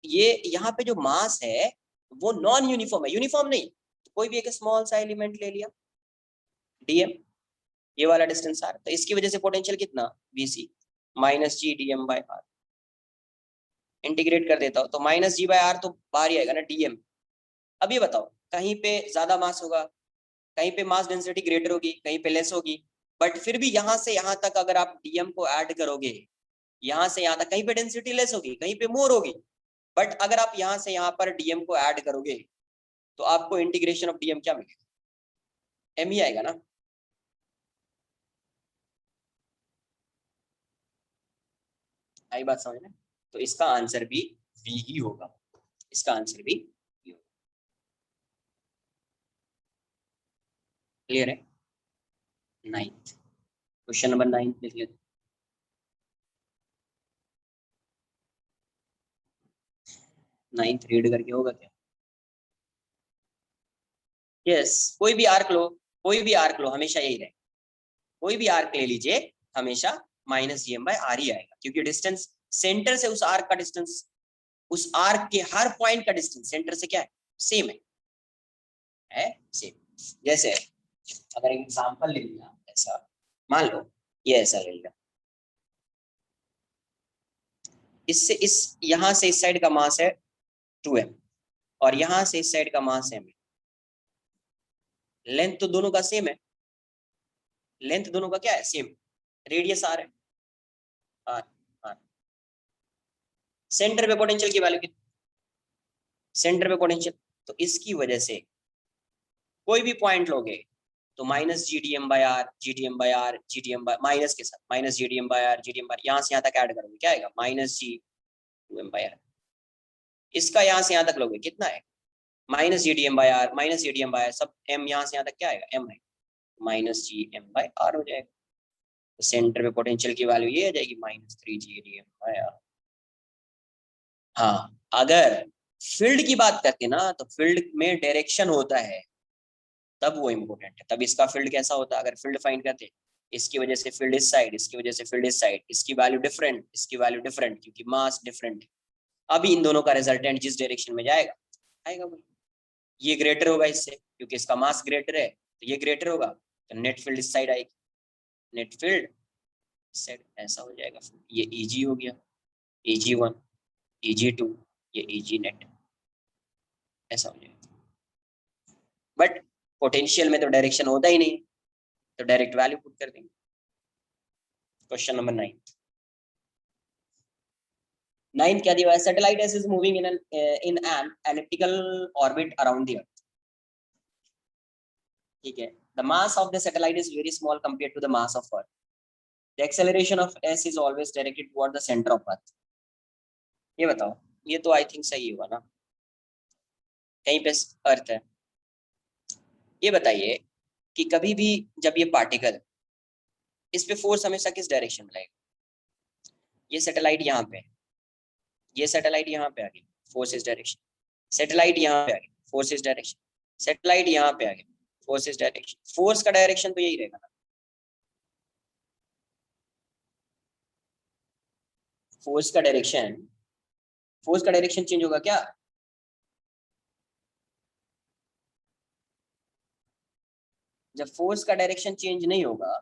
ये यहाँ पे जो मास है वो नॉन यूनिफॉर्म है, यूनिफॉर्म नहीं, तो कोई भी एक स्मॉल सा एलिमेंट ले लिया डीएम, ये वाला डिस्टेंस आर, तो इसकी वजह से पोटेंशियल कितना, VC minus G DM by R, integrate कर देता हूँ तो माइनस जी बाय आर तो बाहर ही आएगा ना डीएम। अब ये बताओ कहीं पे ज्यादा मास होगा, कहीं पे मास डेंसिटी ग्रेटर होगी, कहीं पे लेस होगी, बट फिर भी यहाँ से यहाँ तक अगर आप डीएम को ऐड करोगे, यहाँ से यहाँ तक कहीं पे डेंसिटी लेस होगी, कहीं पे मोर होगी, बट अगर आप यहाँ से यहाँ पर डीएम को ऐड करोगे तो आपको इंटीग्रेशन ऑफ डीएम क्या मिलेगा, एम ही आएगा ना। आई बात समझ में, तो इसका आंसर भी वी ही होगा, इसका आंसर भी वी होगा। क्लियर है, नाइन्थ क्वेश्चन नंबर 9 लिख लेते, 9th रीड करके होगा क्या, यस कोई भी आर्क लो, कोई भी आर्क लो हमेशा यही रहे, कोई भी आर्क ले लीजिए हमेशा minus G M by R ही आएगा, क्योंकि डिस्टेंस सेंटर से उस आर्क का डिस्टेंस, उस आर्क के हर पॉइंट का डिस्टेंस सेंटर से क्या है, सेम है सेम। जैसे अगर एग्जांपल ले लिया ऐसा, मान लो ये ऐसा ले लिया, इससे इस यहां से इस साइड का मास है 2m और यहां से इस साइड का मास है m, लेंथ तो दोनों का सेम है, लेंथ दोनों का क्या है सेम, रेडियस आर है, आर आर। सेंटर पे पोटेंशियल की वैल्यू कितनी, सेंटर पे पोटेंशियल, तो इसकी वजह से कोई भी पॉइंट लोगे तो minus G D M by R, G D M by R, G D M by minus के साथ minus G D M by R, G D M by, यहाँ से यहाँ तक ऐड करोगे क्या आएगा, minus G two M by are. इसका यहाँ से यहाँ तक लोगे कितना है, minus G D M by R, minus G D M by R, सब एम यहाँ से यहाँ तक क्या आएगा, एम है, minus G M by R हो जाएगा। तो सेंटर पे पोटेंशियल की वैल्यू ये आ जाएगी minus 3 G D M by R. हाँ अगर फील्ड की बात करते ना, तो फील्ड में डायरेक्शन होता है, तब वो इम्पोर्टेंट है, तब इसका फील्ड कैसा होता है, अगर फील्ड फाइंड करते, इसकी वजह से फील्ड इस साइड, इसकी वजह से फील्ड इस साइड, इसकी वैल्यू डिफरेंट, इसकी वैल्यू डिफरेंट, क्योंकि मास डिफरेंट है। अभी इन दोनों का रिजल्टेंट जिस डायरेक्शन में जाएगा आएगा वही, ये ग्रेटर होगा इससे क्योंकि इसका मास ग्रेटर है, तो ये ग्रेटर होगा, तो नेट फील्ड इस साइड आएगी, नेट फील्ड इस साइड, ऐसा हो जाएगा। ये ईजी हो गया, EG1, EG2, ये EG नेट, ऐसा हो जाएगा। बट पोटेंशियल में तो डायरेक्शन होता ही नहीं, तो डायरेक्ट वैल्यू पुट कर देंगे। क्वेश्चन नंबर 9, नाइन्थ क्या दिया है, satellite S is moving in an elliptical orbit around the earth. ठीक है, the mass of the satellite is very small compared to the mass of earth, the acceleration of S is always directed toward the centre of earth. ये बताओ, ये तो आई थिंक सही हुआ ना, कहीं पे अर्थ है। ये बताइए कि कभी भी जब ये पार्टिकल, इस पे फोर्स हमेशा किस डायरेक्शन में लगेगा? ये सैटेलाइट यहाँ पे, ये सैटेलाइट यहाँ पे आ गई, फोर्स इस डायरेक्शन, सैटेलाइट यहाँ पे आ गई, फोर्स इस डायरेक्शन, सैटेलाइट यहाँ पे आ गई, फोर्स इस डायरेक्शन। फोर्स का डायरेक्शन तो यही रहेगा ना, फोर्स का डायरेक्शन, फोर्स का डायरेक्शन चेंज होगा क्या? जब फोर्स का डायरेक्शन चेंज नहीं होगा,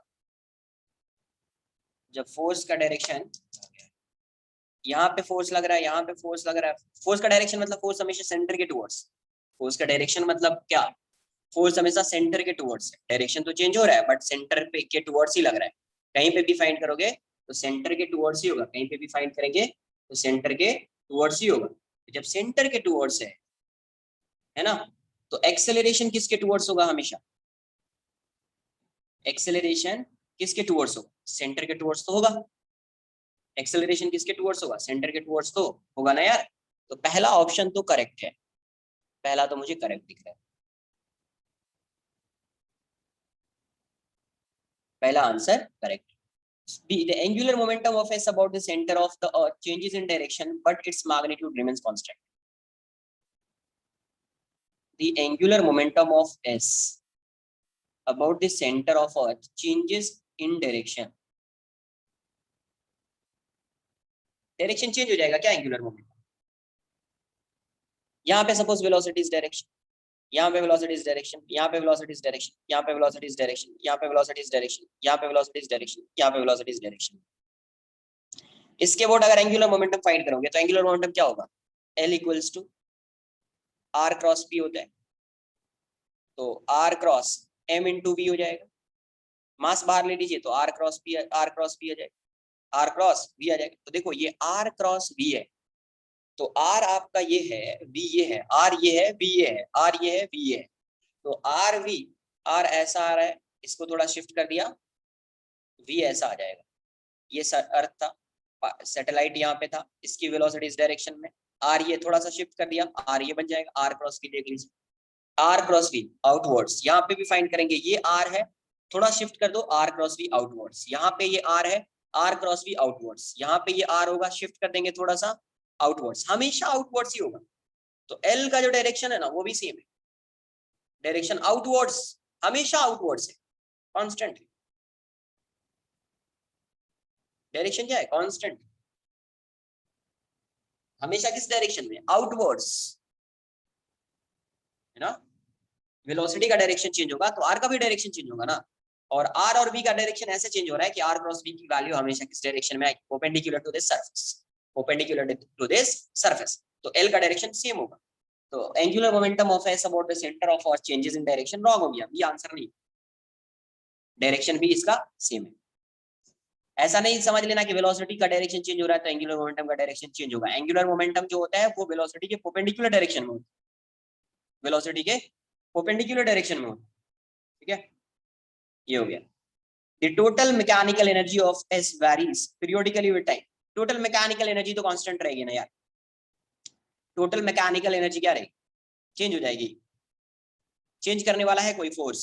जब फोर्स का डायरेक्शन, यहाँ पे फोर्स लग रहा है, यहाँ पे फोर्स लग रहा है, फोर्स का डायरेक्शन मतलब फोर्स हमेशा सेंटर के टुवर्ड्स, फोर्स का डायरेक्शन मतलब क्या, फोर्स हमेशा सेंटर के टुवर्ड्स है, डायरेक्शन तो चेंज हो रहा है बट सेंटर पे के टुवर्ड्स ही लग रहा है। कहीं पे भी फाइंड करोगे तो सेंटर के टुवर्ड्स ही होगा, कहीं पे भी फाइंड करेंगे तो सेंटर के टुवर्ड्स ही होगा। जब सेंटर के टुवर्ड्स है ना, तो एक्सेलरेशन किसके टुवर्ड्स होगा हमेशा? एक्सेलरेशन किसके टुवर्ड्स होगा? सेंटर के टुवर्ड्स तो होगा। एक्सेलरेशन किसके टुवर्ड्स होगा? सेंटर के टुवर्ड्स तो होगा ना यार। तो पहला ऑप्शन तो करेक्ट है, पहला तो मुझे करेक्ट दिख रहा है, पहला answer correct. The angular momentum of S about the center of the earth changes in direction but its magnitude remains constant. The angular momentum of S about the center of earth changes in direction. Direction change हो जाएगा क्या एंगुलर मोमेंटम? यहाँ पे सपोज वेलोसिटी इज डायरेक्शन, यहाँ पे वेलोसिटी इज डायरेक्शन, यहाँ पे वेलोसिटी इज डायरेक्शन, यहाँ पे वेलोसिटी इज डायरेक्शन, यहाँ पे वेलोसिटी इज डायरेक्शन, यहाँ पे वेलोसिटी इज डायरेक्शन, यहाँ पे वेलोसिटी इज डायरेक्शन। इसके अबाउट अगर एंगुलर मोमेंटम फाइंड करोगे तो एंगुलर मोमेंटम क्या होगा? L equals to R cross P होता है, तो R cross M into V हो जाएगा। मास बाहर ले लीजिए तो R क्रॉस P आ जाएगा, R क्रॉस V आ जाएगा। तो देखो ये R क्रॉस V है, तो R आपका ये है, V ये है, R ये है, V ये है, R ये है, V ये है। तो R V, R ऐसा आ रहा है, इसको थोड़ा शिफ्ट कर दिया, V ऐसा आ जाएगा। ये अर्थ था, सैटेलाइट यहाँ पे था, इसकी वेलोसिटी इस डायरेक्शन में, R ये थोड़ा सा शिफ्ट कर दिया, R ये बन जाएगा, R क्रॉस V देख लीजिए, R क्रॉस V आउटवर्ड्स। यहाँ पे भी फाइंड करेंगे, ये R है, थोड़ा शिफ्ट कर दो, R क्रॉस V आउटवर्ड्स। यहाँ पे ये R है, R क्रॉस V आउटवर्ड्स। यहाँ पे ये R होगा, शिफ्ट कर देंगे थोड़ा सा, आउटवर्ड्स, हमेशा आउटवर्ड्स ही होगा। तो L का जो डायरेक्शन है ना वो भी सेम है, डायरेक्शन आउटवर्ड्स, हमेशा आउटवर्ड्स है, कांस्टेंट। डायरेक्शन क्या है? कांस्टेंट, हमेशा किस डायरेक्शन में? आउटवर्ड्स, है ना। वेलोसिटी का डायरेक्शन चेंज होगा तो आर का भी डायरेक्शन चेंज होगा ना, और आर और बी का डायरेक्शन ऐसे चेंज हो रहा है कि आर क्रॉस बी की वैल्यू हमेशा किस डायरेक्शन में आएगी? Perpendicular to this surface, perpendicular to this surface. तो एल का डायरेक्शन सेम होगा। तो angular momentum of S about the centre of earth changes in direction, wrong हो गया, ये आंसर नहीं, डायरेक्शन भी इसका सेम है। ऐसा नहीं समझ लेना कि वेलोसिटी का डायरेक्शन चेंज हो रहा है तो एंगुलर मोमेंटम का डायरेक्शन चेंज होगा। एंगुलर मोमेंटम जो होता है वो वेलोसिटी के परपेंडिकुलर डायरेक्शन में होता है, वेलोसिटी के परपेंडिकुलर डायरेक्शन में होता है, ठीक है। ये हो गया। The total mechanical energy of S varies periodically with time. Total mechanical energy तो कांस्टेंट रहेगी ना यार, टोटल मैकेनिकल एनर्जी क्या रहेगी? चेंज हो जाएगी। चेंज करने वाला है कोई फोर्स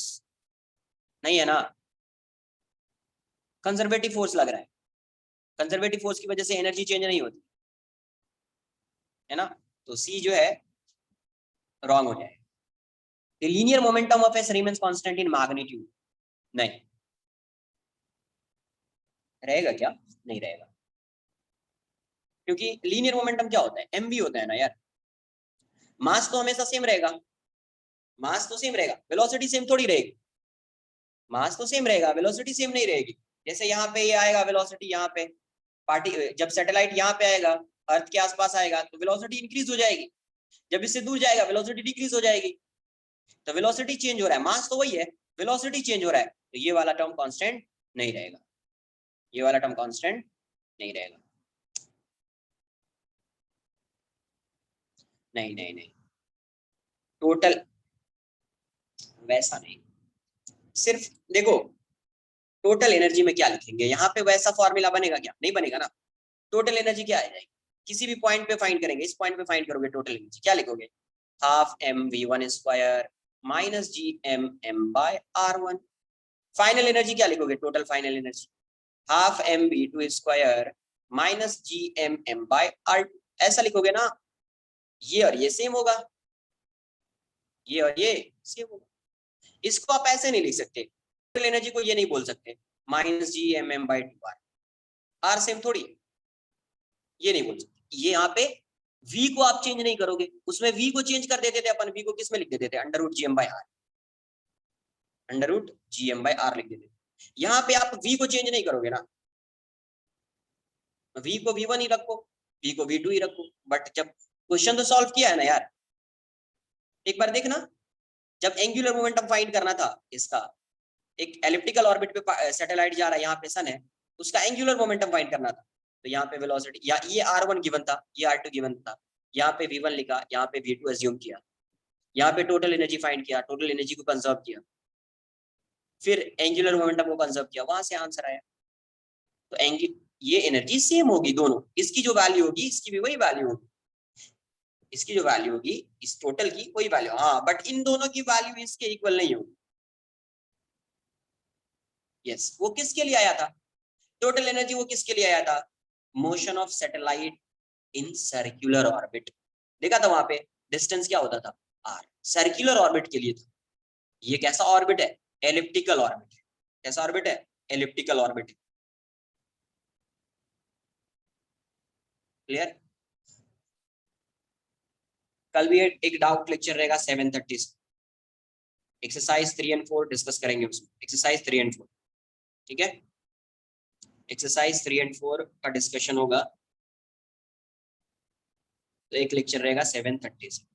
नहीं है ना, कंजर्वेटिव फोर्स लग रहा है, कंजर्वेटिव फोर्स की वजह से एनर्जी चेंज नहीं होती है ना। तो सी जो है रॉन्ग हो जाएगा। The linear momentum of S remains constant in magnitude. नहीं रहेगा क्या? नहीं रहेगा, क्योंकि लीनियर मोमेंटम क्या होता है? mv होता है ना यार। मास तो हमेशा सेम रहेगा, मास तो सेम रहेगा, वेलोसिटी सेम थोड़ी रहेगी। मास तो सेम रहेगा, वेलोसिटी सेम नहीं रहेगी। जैसे यहाँ पे ये आएगा वेलोसिटी, यहाँ पे पार्टी जब सैटेलाइट यहाँ पे आएगा, अर्थ के आसपास आएगा तो वेलोसिटी इंक्रीज हो जाएगी, जब इससे दूर जाएगा वेलोसिटी डिक्रीज हो जाएगी। तो वेलोसिटी चेंज हो रहा है, मास तो वही है, वेलोसिटी चेंज हो रहा है, तो ये वाला टर्म कांस्टेंट नहीं रहेगा, ये वाला टर्म कांस्टेंट नहीं रहेगा। नहीं नहीं नहीं, टोटल वैसा नहीं, सिर्फ देखो टोटल एनर्जी में क्या लिखेंगे, यहाँ पे वैसा फॉर्मूला बनेगा क्या, नहीं बनेगा ना। टोटल एनर्जी क्या आ जाएगी, किसी भी पॉइंट पे फाइंड करेंगे, इस पॉइंट पे फाइंड करोगे टोटल एनर्जी, क्या लिखोगे, half M V one square minus G M by R one. Final energy क्या लिखोगे, total final energy half M V two square minus G M by R two, ऐसा लिखोगे ना। ये और ये सेम होगा, ये और ये सेम होगा। इसको आप ऐसे नहीं लिख सकते, टोटल एनर्जी को ये नहीं बोल सकते minus G M by two R same थोड़ी, ये नहीं बोल सकते। ये यहाँ पे v को आप चेंज नहीं करोगे, उसमें v को चेंज कर देते थे अपन, v को किस में लिख देते थे, under root G M by R, under root G M by R लिख देते थे। यहाँ पे आप v को चेंज नहीं करोगे ना, v को v1 ही रखो, v को v2 ही रखो। बट जब क्वेश्चन तो सॉल्व किया है ना यार, एक बार देखना, जब एंगुलर मोमेंटम फाइंड करना था इसका, एक एलिप्टिकल ऑर्बिट पे सैटेलाइट जा रहा है, यहाँ पे सन है, उसका एंगुलर मोमेंटम फाइंड करना था, तो यहाँ पे वेलोसिटी या ये r1 गिवन था, ये r2 गिवन था, यहाँ पे v1 लिखा, यहाँ पे v2 अज्यूम किया, यहाँ पे टोटल एनर्जी फाइंड किया, टोटल एनर्जी को कंजर्व किया, फिर एंगुलर मोमेंटम को कंजर्व किया, वहां से आंसर आया। तो ये एनर्जी सेम होगी दोनों, इसकी जो वैल्यू होगी इसकी भी वही वैल्यू होगी, इसकी जो वैल्यू होगी इस टोटल की वही वैल्यू, हाँ बट इन दोनों की वैल्यू इसके इक्वल नहीं होगी। यस, वो किसके लिए आया था, टोटल एनर्जी वो किसके लिए आया था, motion of satellite in circular orbit. देखा था वहां पे डिस्टेंस क्या होता था, आर, सर्कुलर ऑर्बिट के लिए था। ये कैसा ऑर्बिट है, एलिप्टिकल ऑर्बिट। कैसा ऑर्बिट है, एलिप्टिकल ऑर्बिट। क्लियर। कल भी एक डाउट लेक्चर रहेगा 7:30 से, एक्सरसाइज 3 और 4 डिस्कस करेंगे उसमें, एक्सरसाइज 3 और 4, ठीक है। एक्सरसाइज 3 और 4 का डिस्कशन होगा, तो एक लेक्चर रहेगा 7:30 से।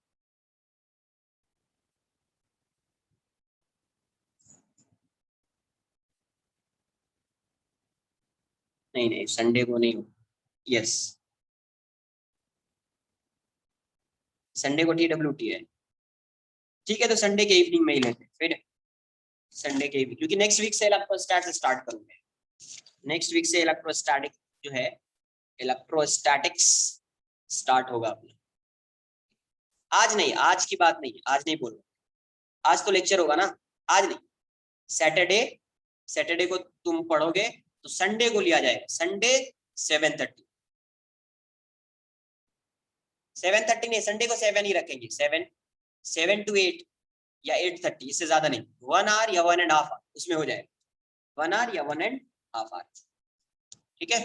नहीं नहीं, संडे को नहीं होगा। यस, संडे को TWT है। ठीक है, तो संडे के इवनिंग में ही लेते हैं फिर, संडे के इवनिंग, क्योंकि नेक्स्ट वीक से इलेक्ट्रोस्टैटिक्स स्टार्ट करूंगे, नेक्स्ट वीक से इलेक्ट्रोस्टैटिक जो है, इलेक्ट्रोस्टैटिक्स स्टार्ट होगा अपना। आज नहीं, आज की बात नहीं, आज नहीं बोल रहा, आज तो लेक्चर होगा ना, आज नहीं, सैटरडे, सैटरडे को तुम पढ़ोगे तो संडे को लिया जाएगा, संडे 7:30, 7:30 नहीं, संडे को 7 ही रखेंगे, 7 to 8 या 8:30, इससे ज्यादा नहीं, 1 आवर या 1.5 आवर उसमें हो जाएगा, 1 आवर या 1.5 आवर, ठीक है।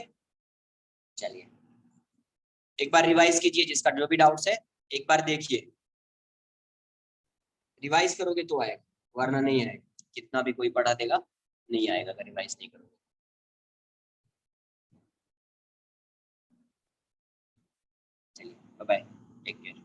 चलिए एक बार रिवाइज कीजिए, जिसका जो भी डाउट्स है एक बार देखिए, रिवाइज करोगे तो आएगा, वरना नहीं आएगा, कितना भी कोई पढ़ा देगा नहीं आएगा अगर रिवाइज नहीं करोगे। चलिए बाय बाय, टेक केयर।